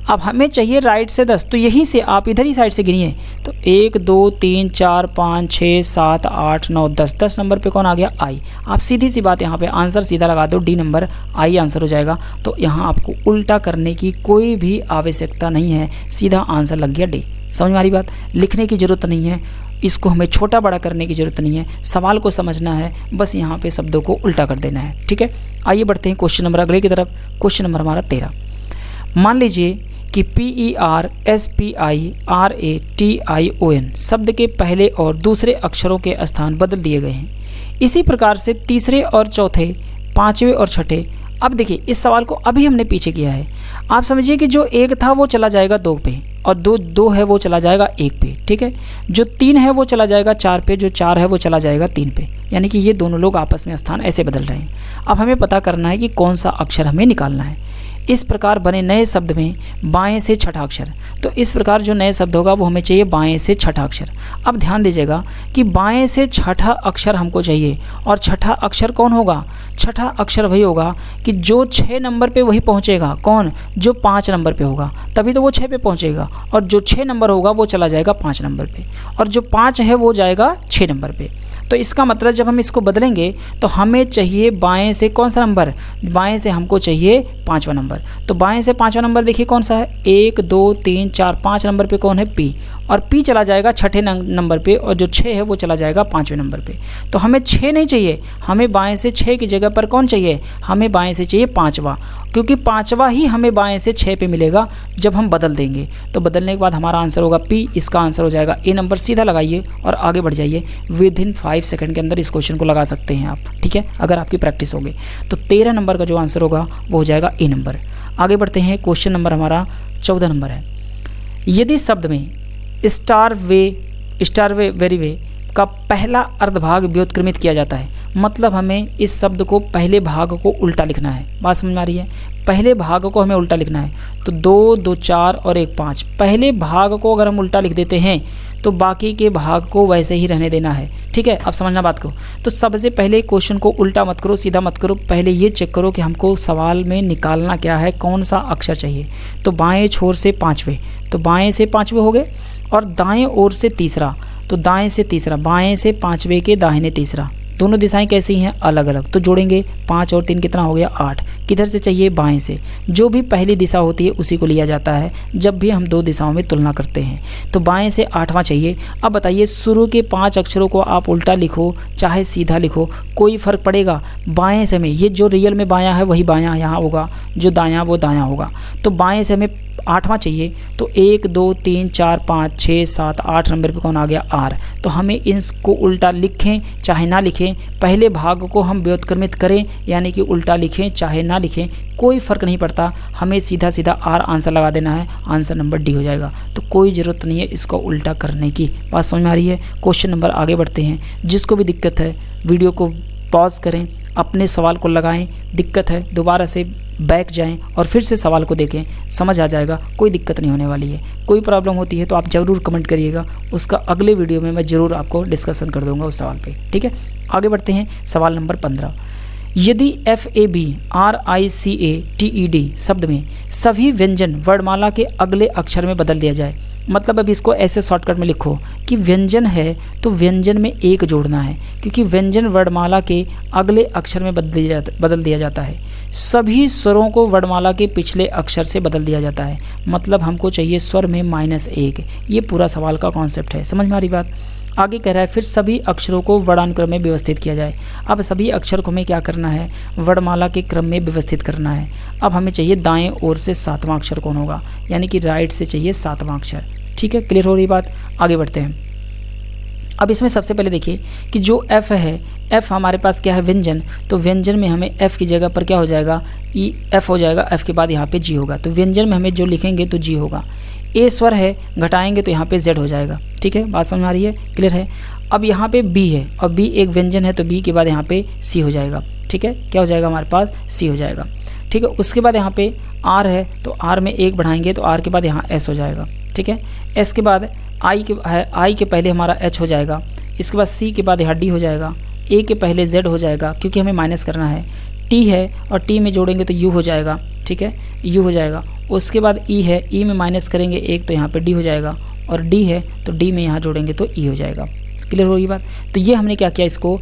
अब हमें चाहिए राइट से 10, तो यहीं से आप इधर ही साइड से गिनिए, तो 1 2 3 4 5 6 7 8 9 10, 10 नंबर पे कौन आ गया I। आप सीधी सी बात यहाँ पे आंसर सीधा लगा दो, D नंबर I आंसर हो जाएगा। तो यहाँ आपको उल्टा करने की कोई भी आवश्यकता नहीं है, सीधा आंसर लग गया D। समझ में आ रही बात, लिखने की ज़रूरत नहीं है, इसको हमें छोटा बड़ा करने की ज़रूरत नहीं है, सवाल को समझना है, बस यहाँ पे शब्दों को उल्टा कर देना है, ठीक है। आइए बढ़ते हैं क्वेश्चन नंबर अगले की तरफ। क्वेश्चन नंबर हमारा 13। मान लीजिए कि PERSPIRATION शब्द के पहले और दूसरे अक्षरों के स्थान बदल दिए गए हैं। इसी प्रकार से तीसरे और चौथे, पाँचवें और छठे। अब देखिए इस सवाल को अभी हमने पीछे किया है, आप समझिए कि जो 1 था वो चला जाएगा 2 पे और दो है वो चला जाएगा 1 पे, ठीक है। जो 3 है वो चला जाएगा 4 पे, जो 4 है वो चला जाएगा 3 पे, यानी कि ये दोनों लोग आपस में स्थान ऐसे बदल रहे हैं। अब हमें पता करना है कि कौन सा अक्षर हमें निकालना है। इस प्रकार बने नए शब्द में बाएं से छठा अक्षर। तो इस प्रकार जो नए शब्द होगा वो हमें चाहिए बाएं से छठा अक्षर। अब ध्यान दीजिएगा कि बाएं से छठा अक्षर हमको चाहिए, और छठा अक्षर कौन होगा? छठा अक्षर वही होगा कि जो 6 नंबर पे वही पहुंचेगा। कौन? जो 5 नंबर पे होगा, तभी तो वो 6 पे पहुंचेगा, और जो 6 नंबर होगा वो चला जाएगा 5 नंबर पे, और जो 5 है वो जाएगा 6 नंबर पे। तो इसका मतलब जब हम इसको बदलेंगे तो हमें चाहिए बाएं से कौन सा नंबर? बाएं से हमको चाहिए 5वां नंबर। तो बाएं से 5वां नंबर देखिए कौन सा है? 1 2 3 4 5 नंबर पे कौन है? पी, और पी चला जाएगा छठे नंबर पे, और जो 6 है वो चला जाएगा 5वें नंबर पे। तो हमें 6 नहीं चाहिए, हमें बाएं से 6 की जगह पर कौन चाहिए? हमें बाएं से चाहिए 5वां, क्योंकि 5वां ही हमें बाएं से 6 पे मिलेगा जब हम बदल देंगे। तो बदलने के बाद हमारा आंसर होगा पी। इसका आंसर हो जाएगा ए नंबर। सीधा लगाइए और आगे बढ़ जाइए। विदिन 5 सेकंड के अंदर इस क्वेश्चन को लगा सकते हैं आप, ठीक है, अगर आपकी प्रैक्टिस होगी। तो 13 नंबर का जो आंसर होगा वो हो जाएगा ए नंबर। आगे बढ़ते हैं। क्वेश्चन नंबर हमारा 14 नंबर है। यदि शब्द में स्टार वे वेरी वे का पहला अर्धभाग व्युत्क्रमित किया जाता है, मतलब हमें इस शब्द को पहले भाग को उल्टा लिखना है। बात समझ में आ रही है? पहले भाग को हमें उल्टा लिखना है। तो 2 2 4 और 1 5, पहले भाग को अगर हम उल्टा लिख देते हैं तो बाकी के भाग को वैसे ही रहने देना है, ठीक है। अब समझना बात को। तो सबसे पहले क्वेश्चन को उल्टा मत करो, सीधा मत करो, पहले ये चेक करो कि हमको सवाल में निकालना क्या है, कौन सा अक्षर चाहिए। तो बाएं छोर से 5वें, तो बाएं से 5वें हो गए, और दाएं ओर से तीसरा, तो दाएं से तीसरा, बाएं से 5वें के दाहिने तीसरा। दोनों दिशाएं कैसी हैं? अलग अलग। तो जोड़ेंगे 5 और 3 कितना हो गया? 8। किधर से चाहिए? बाएं से। जो भी पहली दिशा होती है उसी को लिया जाता है जब भी हम 2 दिशाओं में तुलना करते हैं। तो बाएं से 8वां चाहिए। अब बताइए, शुरू के 5 अक्षरों को आप उल्टा लिखो चाहे सीधा लिखो, कोई फ़र्क पड़ेगा? बाएं से हमें, ये जो रियल में बायां है वही बायां यहाँ होगा, जो दायां वो दायां होगा। तो बाएं से हमें 8वां चाहिए। तो 1 2 3 4 5 6 7 8 नंबर पे कौन आ गया? आर। तो हमें इसको उल्टा लिखें चाहे ना लिखें, पहले भाग को हम व्युत्क्रमित करें यानी कि उल्टा लिखें चाहे ना लिखें, कोई फ़र्क नहीं पड़ता, हमें सीधा सीधा आर आंसर लगा देना है। आंसर नंबर डी हो जाएगा। तो कोई ज़रूरत नहीं है इसको उल्टा करने की। बात समझ में आ रही है? क्वेश्चन नंबर आगे बढ़ते हैं। जिसको भी दिक्कत है वीडियो को पॉज करें, अपने सवाल को लगाएं, दिक्कत है दोबारा से बैक जाएं और फिर से सवाल को देखें, समझ आ जाएगा, कोई दिक्कत नहीं होने वाली है। कोई प्रॉब्लम होती है तो आप ज़रूर कमेंट करिएगा, उसका अगले वीडियो में मैं ज़रूर आपको डिस्कशन कर दूंगा उस सवाल पे, ठीक है। आगे बढ़ते हैं। सवाल नंबर 15। यदि FABRICATED शब्द में सभी व्यंजन वर्णमाला के अगले अक्षर में बदल दिया जाए, मतलब अब इसको ऐसे शॉर्टकट में लिखो कि व्यंजन है तो व्यंजन में 1 जोड़ना है, क्योंकि व्यंजन वर्णमाला के अगले अक्षर में बदल दिया जाता है। सभी स्वरों को वर्णमाला के पिछले अक्षर से बदल दिया जाता है, मतलब हमको चाहिए स्वर में -1। ये पूरा सवाल का कॉन्सेप्ट है, समझ में आ रही बात? आगे कह रहा है फिर सभी अक्षरों को वर्णानुक्रम में व्यवस्थित किया जाए। अब सभी अक्षर को हमें क्या करना है? वर्णमाला के क्रम में व्यवस्थित करना है। अब हमें चाहिए दाएं ओर से 7वां अक्षर कौन होगा, यानी कि राइट से चाहिए 7वां अक्षर, ठीक है। क्लियर हो रही बात? आगे बढ़ते हैं। अब इसमें सबसे पहले देखिए कि जो F है, F हमारे पास क्या है? व्यंजन। तो व्यंजन में हमें F की जगह पर क्या हो जाएगा? F हो जाएगा। F के बाद यहाँ पे G होगा, तो व्यंजन में हमें जो लिखेंगे तो G होगा। ए स्वर है, घटाएंगे तो यहाँ पे Z हो जाएगा, ठीक है। बात समझ में आ रही है? क्लियर है? अब यहाँ पे B है और B एक व्यंजन है, तो B के बाद यहाँ पे C हो जाएगा, ठीक है। क्या हो जाएगा हमारे पास? C हो जाएगा, ठीक है। उसके बाद यहाँ पे R है, तो R में 1 बढ़ाएंगे तो R के बाद यहाँ S हो जाएगा, ठीक है। S के बाद I के पहले हमारा H हो जाएगा। इसके बाद C के बाद यहाँ D हो जाएगा। A के पहले Z हो जाएगा क्योंकि हमें माइनस करना है। T है और T में जोड़ेंगे तो U हो जाएगा, ठीक है, U हो जाएगा। उसके बाद E है, E में माइनस करेंगे 1 तो यहाँ पे D हो जाएगा, और D है तो D में यहाँ जोड़ेंगे तो E हो जाएगा। क्लियर हो गई बात? तो ये हमने क्या किया, इसको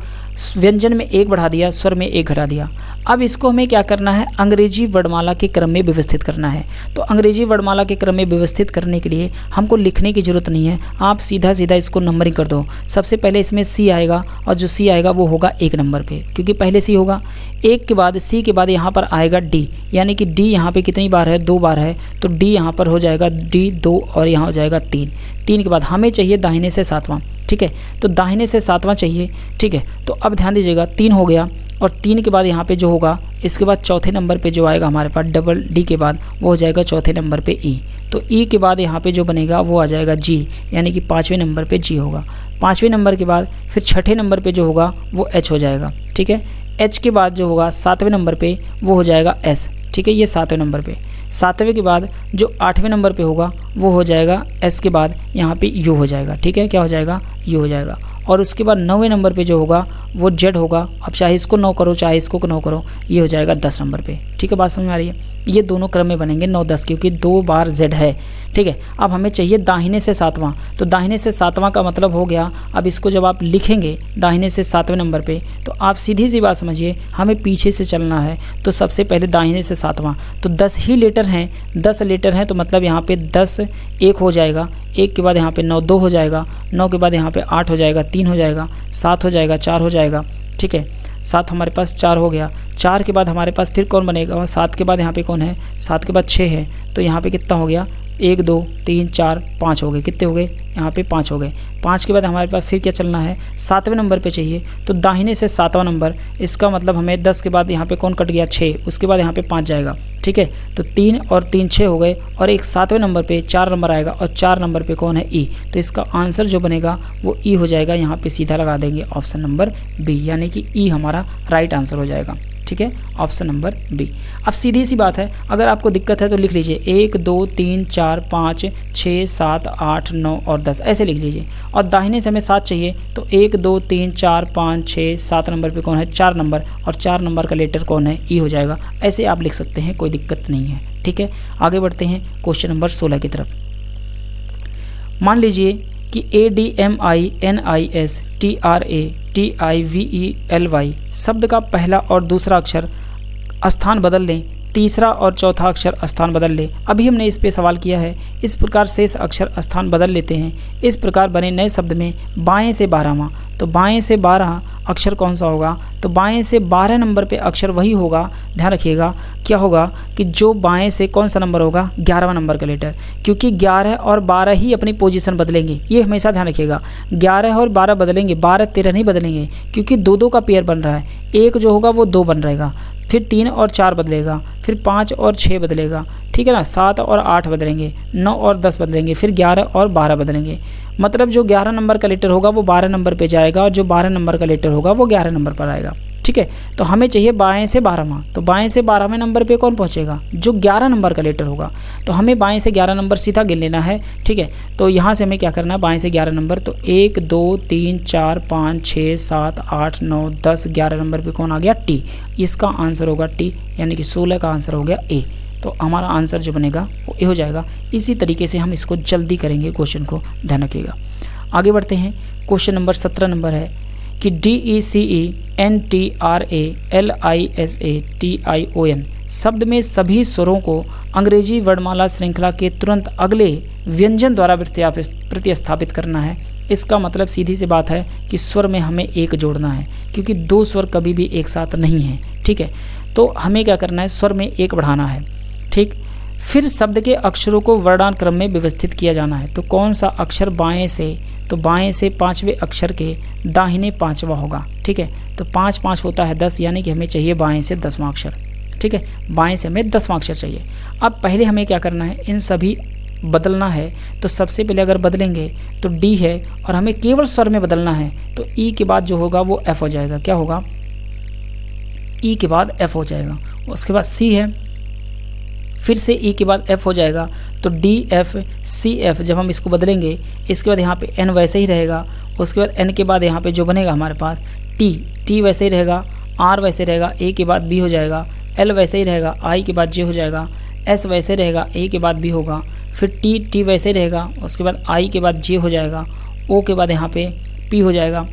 व्यंजन में 1 बढ़ा दिया, स्वर में 1 घटा दिया। अब इसको हमें क्या करना है? अंग्रेजी वर्णमाला के क्रम में व्यवस्थित करना है। तो अंग्रेजी वर्णमाला के क्रम में व्यवस्थित करने के लिए हमको लिखने की ज़रूरत नहीं है, आप सीधा सीधा इसको नंबरिंग कर दो। सबसे पहले इसमें C आएगा, और जो C आएगा वो होगा 1 नंबर पे, क्योंकि पहले C होगा। 1 के बाद C के बाद यहाँ पर आएगा D, यानी कि D यहाँ पे कितनी बार है? 2 बार है, तो D यहाँ पर हो जाएगा D 2 और यहाँ हो जाएगा 3। 3 के बाद हमें चाहिए दाहिने से 7वां, ठीक है। तो दाहिने से 7वां चाहिए, ठीक है। तो अब ध्यान दीजिएगा, 3 हो गया, और 3 के बाद यहाँ पे जो होगा, इसके बाद चौथे नंबर पे जो आएगा हमारे पास डबल D के बाद वो हो जाएगा चौथे नंबर पे E। तो E के बाद यहाँ पे जो बनेगा वो आ जाएगा G, यानी कि 5वें नंबर पे G होगा। 5वें नंबर के बाद फिर छठे नंबर पे जो होगा वो H हो जाएगा, ठीक है। H के बाद जो होगा 7वें नंबर पे वो हो जाएगा S, ठीक है, ये 7वें नंबर पे। 7वें के बाद जो 8वें नंबर पे होगा वो हो जाएगा एस के बाद यहाँ पे यू हो जाएगा, ठीक है, क्या हो जाएगा, यू हो जाएगा। और उसके बाद 9वें नंबर पे जो होगा वो जेड होगा। अब चाहे इसको 9 करो चाहे इसको 9 करो, ये हो जाएगा 10 नंबर पे, ठीक है, बात समझ में आ रही है। ये दोनों क्रम में बनेंगे 9 10, क्योंकि 2 बार जेड है, ठीक है। अब हमें चाहिए दाहिने से 7वां, तो दाहिने से 7वां का मतलब हो गया, अब इसको जब आप लिखेंगे दाहिने से 7वें नंबर पे, तो आप सीधी सी बात समझिए, हमें पीछे से चलना है। तो सबसे पहले दाहिने से 7वां, तो 10 ही लेटर हैं, 10 लेटर हैं, तो मतलब यहाँ पे 10 1 हो जाएगा, 1 के बाद यहाँ पे 9 2 हो जाएगा, 9 के बाद यहाँ पे 8 हो जाएगा, 3 हो जाएगा, 7 हो जाएगा, 4 हो जाएगा, ठीक है, 7 हमारे पास 4 हो गया। 4 के बाद हमारे पास फिर कौन बनेगा, 7 के बाद यहाँ पे कौन है, 7 के बाद 6 है, तो यहाँ पे कितना हो गया, 1 2 3 4 5 हो गए, कितने हो गए, यहाँ पे 5 हो गए। 5 के बाद हमारे पास फिर क्या चलना है, 7वें नंबर पे चाहिए, तो दाहिने से 7वां नंबर, इसका मतलब हमें 10 के बाद यहाँ पे कौन कट गया, 6, उसके बाद यहाँ पे 5 जाएगा, ठीक है, तो 3 और 3 6 हो गए, और एक 7वें नंबर पे 4 नंबर आएगा, और 4 नंबर पे कौन है, ई, तो इसका आंसर जो बनेगा वो ई हो जाएगा। यहाँ पे सीधा लगा देंगे ऑप्शन नंबर बी, यानी कि ई हमारा राइट आंसर हो जाएगा, ठीक है, ऑप्शन नंबर बी। अब सीधी सी बात है, अगर आपको दिक्कत है तो लिख लीजिए 1 2 3 4 5 6 7 8 9 और 10, ऐसे लिख लीजिए। और दाहिने से हमें 7 चाहिए, तो 1 2 3 4 5 6 7 नंबर पे कौन है, 4 नंबर, और 4 नंबर का लेटर कौन है, ई हो जाएगा। ऐसे आप लिख सकते हैं, कोई दिक्कत नहीं है, ठीक है। आगे बढ़ते हैं क्वेश्चन नंबर 16 की तरफ। मान लीजिए कि ADMINISTRATIVELY शब्द का पहला और दूसरा अक्षर स्थान बदल लें, तीसरा और चौथा अक्षर स्थान बदल लें। अभी हमने इस पे सवाल किया है, इस प्रकार शेष अक्षर स्थान बदल लेते हैं। इस प्रकार बने नए शब्द में बाएं से 12वां, तो बाएं से 12 अक्षर कौन सा होगा, तो बाएं से 12 नंबर पे अक्षर वही होगा, ध्यान रखिएगा, क्या होगा कि जो बाएं से कौन सा नंबर होगा, 11वां नंबर का लेटर, क्योंकि 11 और 12 ही अपनी पोजीशन बदलेंगे, ये हमेशा ध्यान रखिएगा। 11 और 12 बदलेंगे, 12 13 नहीं बदलेंगे, क्योंकि 2 2 का पेयर बन रहा है, एक जो होगा वो 2 बन रहेगा, फिर 3 और 4 बदलेगा, फिर 5 और 6 बदलेगा, ठीक है ना, 7 और 8 बदलेंगे, 9 और 10 बदलेंगे, फिर 11 और 12 बदलेंगे। मतलब जो 11 नंबर का लेटर होगा वो 12 नंबर पे जाएगा, और जो 12 नंबर का लेटर होगा वो 11 नंबर पर आएगा, ठीक है। तो हमें चाहिए बाएं से 12वां, तो बाएं से 12वें नंबर पे कौन पहुंचेगा, जो 11 नंबर का लेटर होगा। तो हमें बाएं से 11 नंबर सीधा गिन लेना है, ठीक है। तो यहाँ से हमें क्या करना है, बाएं से 11 नंबर, तो 1 2 3 4 5 6 7 8 9 10 11 नंबर पे कौन आ गया, टी, इसका आंसर होगा टी, यानी कि 16 का आंसर हो गया ए। तो हमारा आंसर जो बनेगा वो ए हो जाएगा। इसी तरीके से हम इसको जल्दी करेंगे, क्वेश्चन को ध्यान रखिएगा। आगे बढ़ते हैं, क्वेश्चन नंबर 17 नंबर है कि DECENTRALISATION शब्द में सभी स्वरों को अंग्रेजी वर्णमाला श्रृंखला के तुरंत अगले व्यंजन द्वारा प्रतिस्थापित करना है। इसका मतलब सीधी सी बात है कि स्वर में हमें एक जोड़ना है, क्योंकि 2 स्वर कभी भी एक साथ नहीं हैं, ठीक है। तो हमें क्या करना है, स्वर में एक बढ़ाना है, ठीक। फिर शब्द के अक्षरों को वर्णान क्रम में व्यवस्थित किया जाना है। तो कौन सा अक्षर बाएं से, तो बाएं से 5वें अक्षर के दाहिने 5वां होगा, ठीक है। तो 5 5 होता है 10, यानी कि हमें चाहिए बाएं से 10वां अक्षर, ठीक है, बाएं से हमें 10वां अक्षर चाहिए। अब पहले हमें क्या करना है, इन सभी बदलना है। तो सबसे पहले अगर बदलेंगे तो डी है, और हमें केवल स्वर में बदलना है, तो ई के बाद जो होगा वो एफ हो जाएगा, क्या होगा, ई के बाद एफ हो जाएगा। उसके बाद सी है, फिर से ई के बाद एफ हो जाएगा, तो डी एफ सी एफ। जब हम इसको बदलेंगे, इसके बाद यहाँ पे एन वैसे ही रहेगा, उसके बाद एन के बाद यहाँ पे जो बनेगा हमारे पास टी, टी वैसे ही रहेगा, आर वैसे रहेगा, ए के बाद बी हो जाएगा, एल वैसे ही रहेगा, आई के बाद जे हो जाएगा, एस वैसे रहेगा, ए के बाद बी होगा, फिर टी, टी वैसे ही रहेगा, उसके बाद आई के बाद जे हो जाएगा, ओ के बाद यहाँ पे पी हो जाएगा,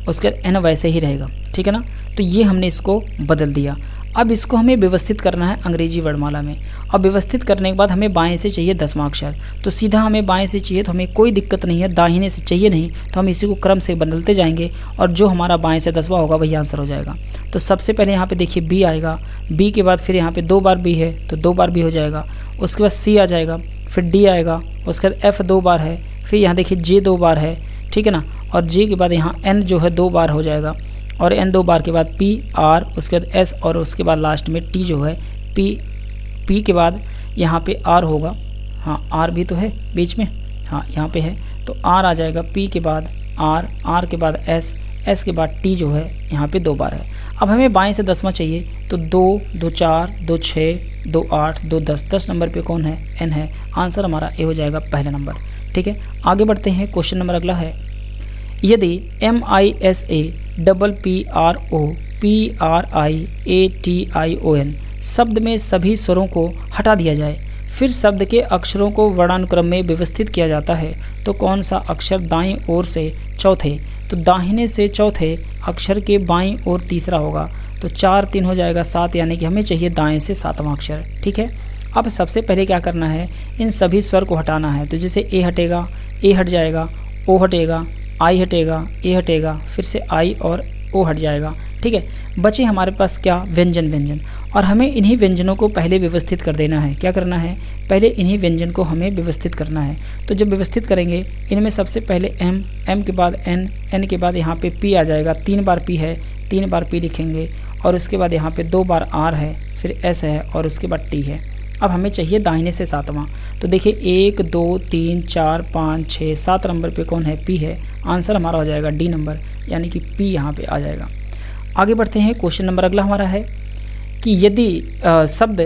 उसके बाद एन वैसे ही रहेगा, ठीक है ना। तो ये हमने इसको बदल दिया। अब इसको हमें व्यवस्थित करना है अंग्रेजी वर्णमाला में। अब व्यवस्थित करने के बाद हमें बाएं से चाहिए 10वां अक्षर, तो सीधा हमें बाएं से चाहिए, तो हमें कोई दिक्कत नहीं है। दाहिने से चाहिए नहीं, तो हम इसी को क्रम से बदलते जाएंगे, और जो हमारा बाएं से 10वां होगा वही आंसर हो जाएगा। तो सबसे पहले यहाँ पे देखिए बी आएगा, बी के बाद फिर यहाँ पे 2 बार बी है, तो 2 बार बी हो जाएगा। उसके बाद सी आ जाएगा, फिर डी आएगा, उसके बाद एफ 2 बार है, फिर यहाँ देखिए जे 2 बार है, ठीक है ना, और जे के बाद यहाँ एन जो है 2 बार हो जाएगा, और एन 2 बार के बाद पी आर, उसके बाद एस, और उसके बाद लास्ट में टी जो है पी, पी के बाद यहाँ पे आर होगा, हाँ आर भी तो है बीच में, हाँ यहाँ पे है, तो आर आ जाएगा, पी के बाद आर, आर के बाद एस, एस के बाद टी जो है यहाँ पे 2 बार है। अब हमें बाएं से 10वां चाहिए, तो 2, 2 4, 2 6, 2 8, 2 10, 10 नंबर पे कौन है? एन है। आंसर हमारा ए हो जाएगा पहला नंबर। ठीक है, आगे बढ़ते हैं। क्वेश्चन नंबर अगला है, यदि MISAPPROPRIATION शब्द में सभी स्वरों को हटा दिया जाए, फिर शब्द के अक्षरों को वर्णानुक्रम में व्यवस्थित किया जाता है, तो कौन सा अक्षर दाईं ओर से चौथे, तो दाहिने से चौथे अक्षर के बाईं ओर तीसरा होगा। तो 4 3 हो जाएगा 7, यानी कि हमें चाहिए दाएं से 7वां अक्षर। ठीक है, अब सबसे पहले क्या करना है, इन सभी स्वर को हटाना है। तो जैसे ए हटेगा, ए हट जाएगा, ओ हटेगा, आई हटेगा, ए हटेगा, फिर से आई और ओ हट जाएगा। ठीक है, बचे हमारे पास क्या? व्यंजन। और हमें इन्हीं व्यंजनों को पहले व्यवस्थित कर देना है। क्या करना है? पहले इन्हीं व्यंजन को हमें व्यवस्थित करना है। तो जब व्यवस्थित करेंगे, इनमें सबसे पहले एम, एम के बाद एन, एन के बाद यहाँ पे पी आ जाएगा। 3 बार पी है, 3 बार पी लिखेंगे, और उसके बाद यहाँ पे 2 बार आर है, फिर एस है, और उसके बाद टी है। अब हमें चाहिए दाहिने से 7वां। तो देखिए 1 2 3 4 5 6 7 नंबर पे कौन है? पी है। आंसर हमारा हो जाएगा डी नंबर, यानी कि पी यहाँ पे आ जाएगा। आगे बढ़ते हैं। क्वेश्चन नंबर अगला हमारा है कि यदि शब्द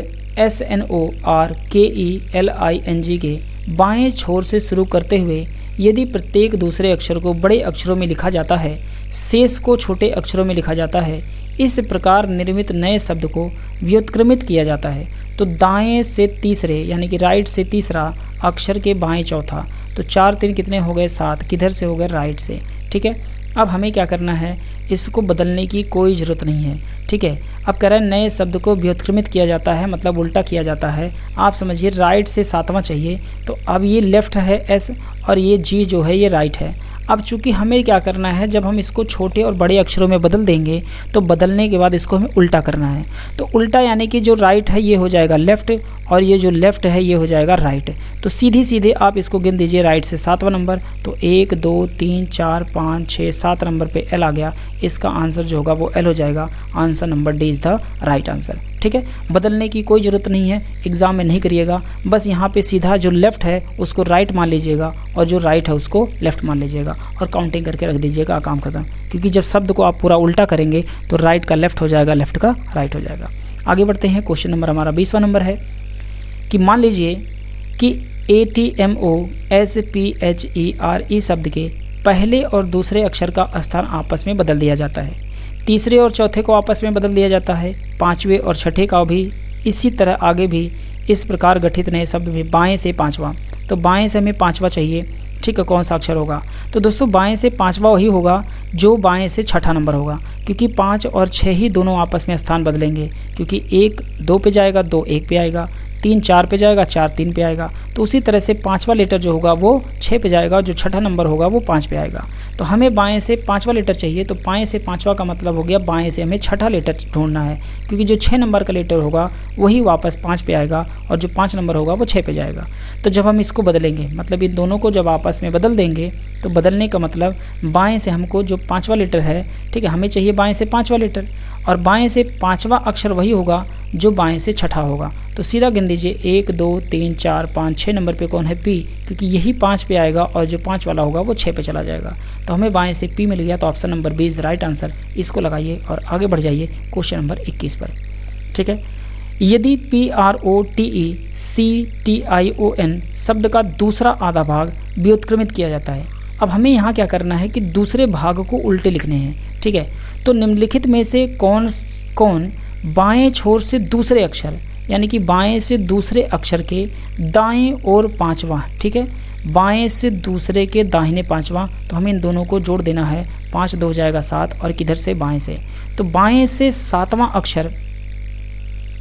SNORKELING के बाएं छोर से शुरू करते हुए यदि प्रत्येक दूसरे अक्षर को बड़े अक्षरों में लिखा जाता है, शेष को छोटे अक्षरों में लिखा जाता है, इस प्रकार निर्मित नए शब्द को व्युत्क्रमित किया जाता है, तो दाएं से तीसरे यानी कि राइट से तीसरा अक्षर के बाएं चौथा। तो 4 3 कितने हो गए? 7। किधर से हो गए? राइट से। ठीक है, अब हमें क्या करना है, इसको बदलने की कोई ज़रूरत नहीं है। ठीक है, अब कह रहे हैं नए शब्द को व्युत्क्रमित किया जाता है, मतलब उल्टा किया जाता है। आप समझिए राइट से 7वां चाहिए, तो अब ये लेफ़्ट है एस, और ये जी जो है ये राइट है। अब चूंकि हमें क्या करना है, जब हम इसको छोटे और बड़े अक्षरों में बदल देंगे, तो बदलने के बाद इसको हमें उल्टा करना है। तो उल्टा यानी कि जो राइट है ये हो जाएगा लेफ़्ट, और ये जो लेफ़्ट है ये हो जाएगा राइट। तो सीधे आप इसको गिन दीजिए राइट से 7वां नंबर। तो 1 2 3 4 5 6 7 नंबर पे एल आ गया। इसका आंसर जो होगा वो एल हो जाएगा। Answer number D is the right answer. ठीक है, बदलने की कोई ज़रूरत नहीं है, एग्ज़ाम में नहीं करिएगा। बस यहाँ पे सीधा जो लेफ़्ट है उसको राइट मान लीजिएगा, और जो राइट है उसको लेफ़्ट मान लीजिएगा, और काउंटिंग करके रख दीजिएगा, काम खत्म। क्योंकि जब शब्द को आप पूरा उल्टा करेंगे तो राइट का लेफ़्ट हो जाएगा, लेफ़्ट का राइट हो जाएगा। आगे बढ़ते हैं। क्वेश्चन नंबर हमारा 20वां नंबर है कि मान लीजिए कि ATMOSPHERE शब्द के पहले और दूसरे अक्षर का स्थान आपस में बदल दिया जाता है, तीसरे और चौथे को आपस में बदल दिया जाता है, पाँचवें और छठे का भी इसी तरह आगे भी इस प्रकार गठित नए शब्द में बाएं से 5वां। तो बाएं से हमें 5वां चाहिए। ठीक है, कौन सा अक्षर होगा? तो दोस्तों बाएं से 5वां वही होगा जो बाएं से छठा नंबर होगा, क्योंकि 5 और 6 ही दोनों आपस में स्थान बदलेंगे। क्योंकि 1 2 पे जाएगा, 2 1 पे आएगा, 3 4 पे जाएगा, 4 3 पे आएगा। तो उसी तरह से 5वां लेटर जो होगा वो 6 पे जाएगा, जो छठा नंबर होगा वो 5 पे आएगा। तो हमें बाएं से 5वां लेटर चाहिए, तो बाएं से 5वां का मतलब हो गया बाएं से हमें छठा लेटर ढूंढना है, क्योंकि जो 6 नंबर का लेटर होगा वही वापस 5 पे आएगा, और जो 5 नंबर होगा वो 6 पे जाएगा। तो जब हम इसको बदलेंगे, मतलब इन दोनों को जब आपस में बदल देंगे, तो बदलने का मतलब बाएं से हमको जो 5वां लेटर है, ठीक है, हमें चाहिए बाएं से 5वां लेटर, और बाएं से 5वां अक्षर वही होगा जो बाएं से छठा होगा। तो सीधा गिन दीजिए 1 2 3 4 5 6 नंबर पे कौन है? पी, क्योंकि यही 5 पे आएगा, और जो 5 वाला होगा वो 6 पे चला जाएगा। तो हमें बाएं से पी मिल गया। तो option number B is the right answer. इसको लगाइए और आगे बढ़ जाइए क्वेश्चन नंबर 21 पर। ठीक है, यदि PROTECTION शब्द का दूसरा आधा भाग व्युत्क्रमित किया जाता है। अब हमें यहाँ क्या करना है कि दूसरे भाग को उल्टे लिखने हैं। ठीक है, तो निम्नलिखित में से कौन बाएं छोर से दूसरे अक्षर, यानी कि बाएं से दूसरे अक्षर के दाएं और 5वां, ठीक है, बाएं से दूसरे के दाहिने 5वां, तो हमें इन दोनों को जोड़ देना है। 5 2 हो जाएगा 7, और किधर से? बाएं से। तो बाएं से 7वां अक्षर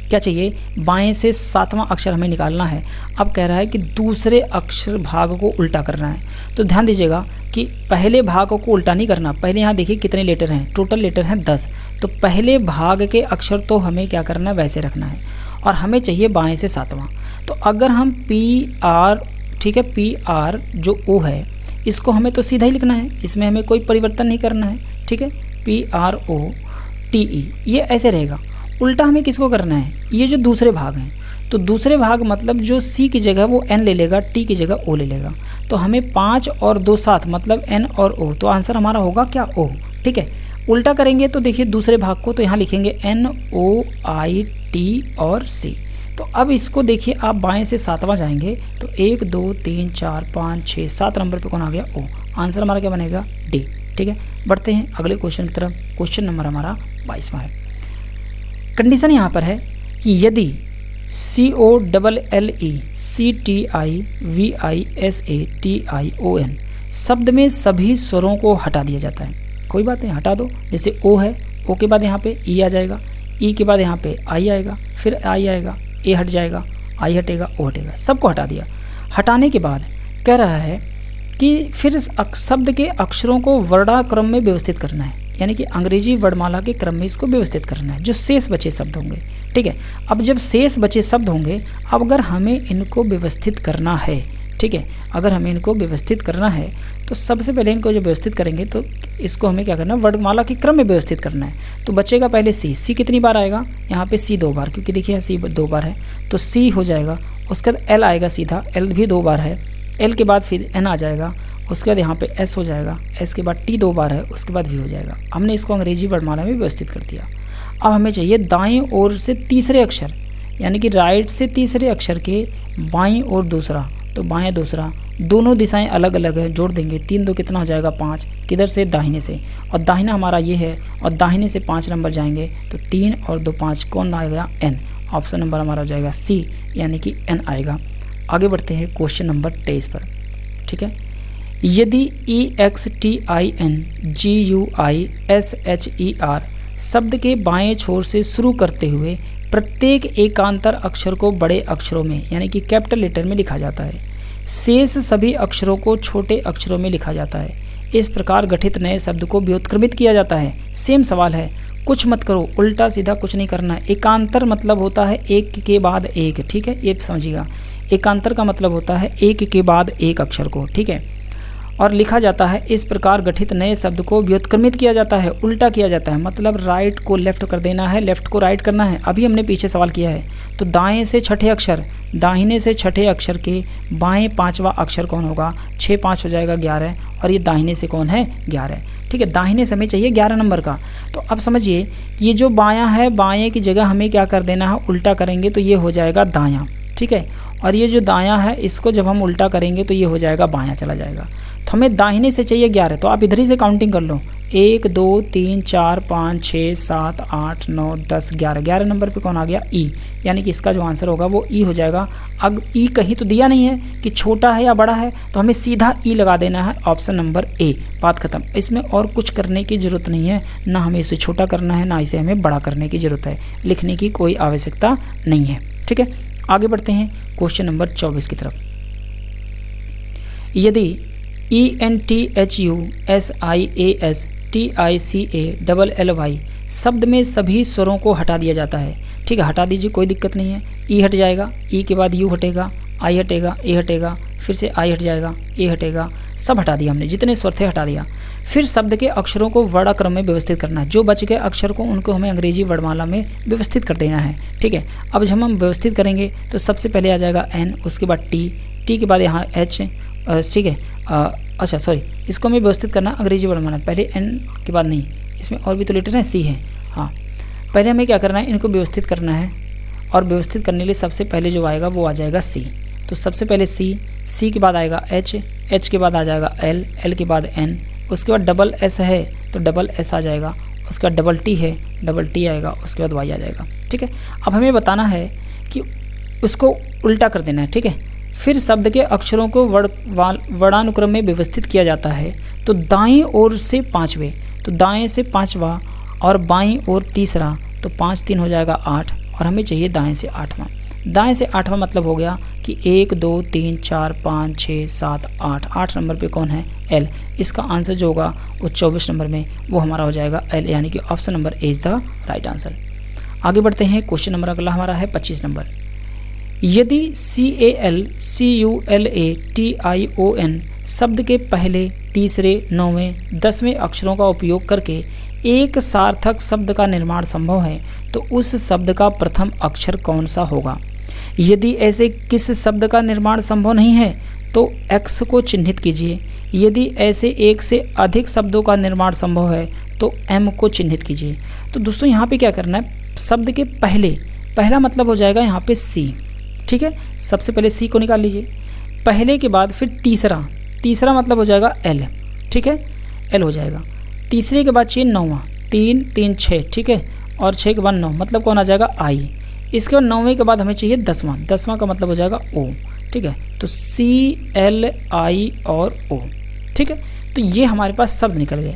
क्या चाहिए? बाएं से 7वां अक्षर हमें निकालना है। अब कह रहा है कि दूसरे अक्षर भाग को उल्टा करना है। तो ध्यान दीजिएगा कि पहले भाग को उल्टा नहीं करना। पहले यहाँ देखिए कितने लेटर हैं, टोटल लेटर हैं 10। तो पहले भाग के अक्षर तो हमें क्या करना है? वैसे रखना है, और हमें चाहिए बाएं से 7वां। तो अगर हम PR, ठीक है, PR जो O है इसको हमें तो सीधा ही लिखना है, इसमें हमें कोई परिवर्तन नहीं करना है। ठीक है, PROTE ये ऐसे रहेगा। उल्टा हमें किसको करना है? ये जो दूसरे भाग हैं, तो दूसरे भाग मतलब जो C की जगह वो N ले लेगा, T की जगह O ले लेगा। तो हमें 5 और 2 7 मतलब N और O। तो आंसर हमारा होगा क्या? O। ठीक है। उल्टा करेंगे तो देखिए दूसरे भाग को, तो यहाँ लिखेंगे NOIT और C। तो अब इसको देखिए आप बाएं से 7वां जाएंगे तो 1 2 3 4 5 6 7 नंबर पे कौन आ गया? O। आंसर हमारा क्या बनेगा? D। ठीक है, बढ़ते हैं अगले क्वेश्चन की तरफ। क्वेश्चन नंबर हमारा 22वां है। कंडीशन यहाँ पर है कि यदि COLLECTIVISATION शब्द में सभी स्वरों को हटा दिया जाता है, कोई बात नहीं हटा दो, जैसे O है, O के बाद यहाँ पे E आ जाएगा, E के बाद यहाँ पे I आएगा, फिर I आएगा, A हट जाएगा, I हटेगा, O हटेगा, सबको हटा दिया। हटाने के बाद कह रहा है कि फिर शब्द के अक्षरों को वर्णाक्रम में व्यवस्थित करना है, यानी कि अंग्रेजी वर्णमाला के क्रम में इसको व्यवस्थित करना है, जो शेष बचे शब्द होंगे। ठीक है, अब जब शेष बचे शब्द होंगे, अब अगर हमें इनको व्यवस्थित करना है, ठीक है, अगर हमें इनको व्यवस्थित करना है तो सबसे पहले इनको जब व्यवस्थित करेंगे तो इसको हमें क्या करना है? वर्णमाला के क्रम में व्यवस्थित करना है। तो बचेगा पहले सी कितनी बार आएगा? यहाँ पे सी 2 बार, क्योंकि देखिए सी 2 बार है तो सी हो जाएगा। उसके बाद एल आएगा सीधा, एल भी 2 बार है, एल के बाद फिर एन आ जाएगा, उसके बाद यहाँ पे एस हो जाएगा, एस के बाद टी 2 बार है, उसके बाद वी हो जाएगा। हमने इसको अंग्रेजी वर्णमाला में व्यवस्थित कर दिया। अब हमें चाहिए दाएं ओर से तीसरे अक्षर, यानी कि राइट से तीसरे अक्षर के बाईं ओर दूसरा, तो बाएं दूसरा, दोनों दिशाएं अलग अलग है, जोड़ देंगे 3 2 कितना हो जाएगा? 5। किधर से? दाहिने से, और दाहिना हमारा ये है, और दाहिने से 5 नंबर जाएंगे तो 3 और 2 5, कौन आएगा? एन। ऑप्शन नंबर हमारा हो जाएगा सी, यानी कि एन आएगा। आगे बढ़ते हैं क्वेश्चन नंबर 23 पर। ठीक है, यदि EXTINGUISHER शब्द के बाएं छोर से शुरू करते हुए प्रत्येक एकांतर अक्षर को बड़े अक्षरों में, यानी कि कैपिटल लेटर में लिखा जाता है, शेष सभी अक्षरों को छोटे अक्षरों में लिखा जाता है, इस प्रकार गठित नए शब्द को व्युत्क्रमित किया जाता है। सेम सवाल है, कुछ मत करो, उल्टा सीधा कुछ नहीं करना है। एकांतर मतलब होता है एक के बाद एक, ठीक है, ये समझिएगा। एकांतर का मतलब होता है एक के बाद एक अक्षर को, ठीक है, और लिखा जाता है। इस प्रकार गठित नए शब्द को व्युत्क्रमित किया जाता है, उल्टा किया जाता है, मतलब राइट को लेफ्ट कर देना है, लेफ्ट को राइट करना है। अभी हमने पीछे सवाल किया है, तो दाएं से छठे अक्षर, दाहिने से छठे अक्षर के बाएं 5वां अक्षर कौन होगा? 6 5 हो जाएगा 11, और ये दाहिने से कौन है? 11। ठीक है, दाहिने से हमें चाहिए 11 नंबर का। तो अब समझिए, ये जो बायां है, बाएं की जगह हमें क्या कर देना है? उल्टा करेंगे तो ये हो जाएगा दायां, ठीक है, और ये जो दायां है इसको जब हम उल्टा करेंगे तो ये हो जाएगा बायां चला जाएगा। तो हमें दाहिने से चाहिए 11, तो आप इधर ही से काउंटिंग कर लो, 1 2 3 4 5 6 7 8 9 10 11। 11 नंबर पे कौन आ गया? ई, यानी कि इसका जो आंसर होगा वो ई हो जाएगा। अब ई कहीं तो दिया नहीं है कि छोटा है या बड़ा है, तो हमें सीधा ई लगा देना है, ऑप्शन नंबर ए, बात खत्म। इसमें और कुछ करने की ज़रूरत नहीं है, ना हमें इसे छोटा करना है, ना इसे हमें बड़ा करने की ज़रूरत है, लिखने की कोई आवश्यकता नहीं है। ठीक है, आगे बढ़ते हैं क्वेश्चन नंबर 24 की तरफ। यदि ENTHUSIASTICALLY शब्द में सभी स्वरों को हटा दिया जाता है, ठीक है, हटा दीजिए, कोई दिक्कत नहीं है। ई हट जाएगा, ई के बाद यू हटेगा, आई हटेगा, ए हटेगा, फिर से आई हट जाएगा, ए हटेगा, सब हटा दिया हमने, जितने स्वर थे हटा दिया। फिर शब्द के अक्षरों को वर्णक्रम में व्यवस्थित करना है, जो बच गए अक्षर को उनको हमें अंग्रेजी वर्णमाला में व्यवस्थित कर देना है। ठीक है, अब जब हम व्यवस्थित करेंगे तो सबसे पहले आ जाएगा एन, उसके बाद टी, टी के बाद यहाँ एच, ठीक है, अच्छा सॉरी, इसको हमें व्यवस्थित करना अंग्रेजी वर्णमाला, पहले एन के बाद नहीं, इसमें और भी तो लेटर हैं, सी है, हाँ, पहले हमें क्या करना है? इनको व्यवस्थित करना है, और व्यवस्थित करने के लिए सबसे पहले जो आएगा वो आ जाएगा सी। तो सबसे पहले सी, सी के बाद आएगा एच, एच के बाद आ जाएगा एल, एल के बाद एन, उसके बाद डबल एस है तो डबल एस आ जाएगा, उसके बाद डबल टी है, डबल टी आएगा, उसके बाद वाई आ जाएगा। ठीक है, अब हमें बताना है कि उसको उल्टा कर देना है। ठीक है, फिर शब्द के अक्षरों को वर्णानुक्रम में व्यवस्थित किया जाता है, तो दाईं ओर से 5वें, तो दाएं से 5वां और बाईं ओर तीसरा, तो 5 3 हो जाएगा 8, और हमें चाहिए दाएं से 8वां। दाएं से 8वां मतलब हो गया कि 1 2 3 4 5 6 7 8, 8 नंबर पे कौन है? एल। इसका आंसर जो होगा वो 24 नंबर में वो हमारा हो जाएगा एल, यानी कि option number A is the right answer. आगे बढ़ते हैं, क्वेश्चन नंबर अगला हमारा है 25 नंबर। यदि CALCULATION शब्द के पहले, तीसरे, 9वें, 10वें अक्षरों का उपयोग करके एक सार्थक शब्द का निर्माण संभव है, तो उस शब्द का प्रथम अक्षर कौन सा होगा? यदि ऐसे किस शब्द का निर्माण संभव नहीं है तो X को चिन्हित कीजिए। यदि ऐसे एक से अधिक शब्दों का निर्माण संभव है तो एम को चिन्हित कीजिए। तो दोस्तों यहाँ पे क्या करना है, शब्द के पहला मतलब हो जाएगा यहाँ पे सी, ठीक है। सबसे पहले सी को निकाल लीजिए, पहले के बाद फिर तीसरा मतलब हो जाएगा एल, ठीक है, एल हो जाएगा। तीसरे के बाद चाहिए नौवां, 3 3 6, ठीक है, और 6 के बाद 9 मतलब कौन आ जाएगा आई। इसके बाद 9वें के बाद हमें चाहिए 10वां का मतलब हो जाएगा ओ, ठीक है। तो CLI और O, ठीक है। तो ये हमारे पास शब्द निकल गए।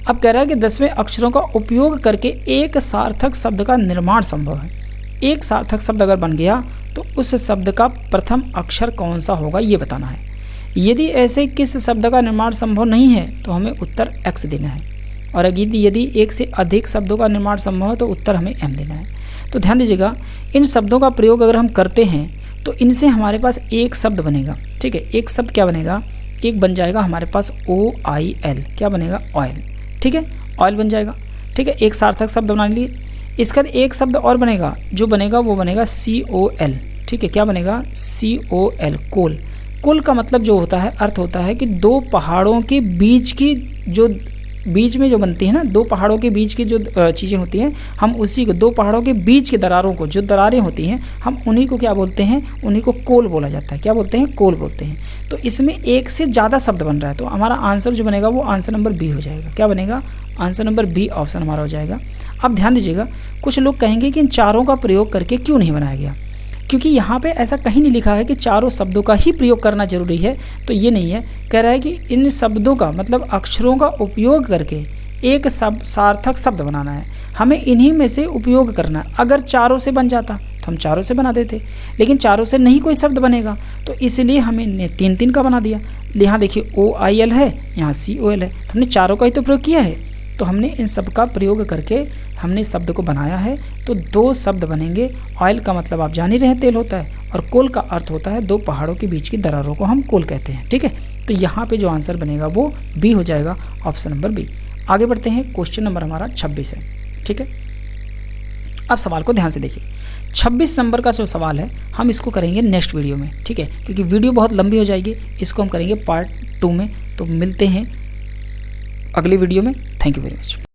अब कह रहा है कि 10वें अक्षरों का उपयोग करके एक सार्थक शब्द का निर्माण संभव है। एक सार्थक शब्द अगर बन गया तो उस शब्द का प्रथम अक्षर कौन सा होगा ये बताना है। यदि ऐसे किस शब्द का निर्माण संभव नहीं है तो हमें उत्तर X देना है, और यदि एक से अधिक शब्दों का निर्माण संभव है तो उत्तर हमें M देना है। तो ध्यान दीजिएगा, इन शब्दों का प्रयोग अगर हम करते हैं तो इनसे हमारे पास एक शब्द बनेगा, ठीक है। एक शब्द क्या बनेगा, एक बन जाएगा हमारे पास OIL, क्या बनेगा, ऑयल, ठीक है, ऑयल बन जाएगा, ठीक है। एक सार्थक शब्द बना लिए। इसका एक शब्द और बनेगा, जो बनेगा वो बनेगा COL, ठीक है, क्या बनेगा, COL, कोल। कोल का मतलब जो होता है, अर्थ होता है कि दो पहाड़ों के बीच की जो बीच में जो बनती है ना, दो पहाड़ों के बीच की जो चीज़ें होती हैं, हम उसी को, दो पहाड़ों के बीच की दरारों को, जो दरारें होती हैं, हम उन्हीं को क्या बोलते हैं, उन्हीं को कोल बोला जाता है। क्या बोलते हैं, कोल बोलते हैं। तो इसमें एक से ज़्यादा शब्द बन रहा है, तो हमारा आंसर जो बनेगा वो आंसर नंबर बी हो जाएगा। क्या बनेगा, आंसर नंबर बी ऑप्शन हमारा हो जाएगा। अब ध्यान दीजिएगा, कुछ लोग कहेंगे कि इन चारों का प्रयोग करके क्यों नहीं बनाया गया, क्योंकि यहाँ पे ऐसा कहीं नहीं लिखा है कि चारों शब्दों का ही प्रयोग करना जरूरी है। तो ये नहीं है, कह रहा है कि इन शब्दों का मतलब अक्षरों का उपयोग करके एक सार्थक शब्द बनाना है, हमें इन्हीं में से उपयोग करना है। अगर चारों से बन जाता तो हम चारों से बना देते, लेकिन चारों से नहीं कोई शब्द बनेगा, तो इसलिए हमने 3 का बना दिया। यहाँ देखिए OIL है, यहाँ COL है, तो हमने चारों का ही तो प्रयोग किया है। तो हमने इन सब का प्रयोग करके हमने शब्द को बनाया है। तो 2 शब्द बनेंगे। ऑयल का मतलब आप जान ही रहे हैं, तेल होता है, और कोल का अर्थ होता है दो पहाड़ों के बीच की दरारों को हम कोल कहते हैं, ठीक है। तो यहाँ पे जो आंसर बनेगा वो बी हो जाएगा, ऑप्शन नंबर बी। आगे बढ़ते हैं, क्वेश्चन नंबर हमारा 26 है, ठीक है। अब सवाल को ध्यान से देखिए। 26 नंबर का जो सवाल है हम इसको करेंगे नेक्स्ट वीडियो में, ठीक है, क्योंकि वीडियो बहुत लंबी हो जाएगी। इसको हम करेंगे पार्ट 2 में। तो मिलते हैं अगली वीडियो में। Thank you very much.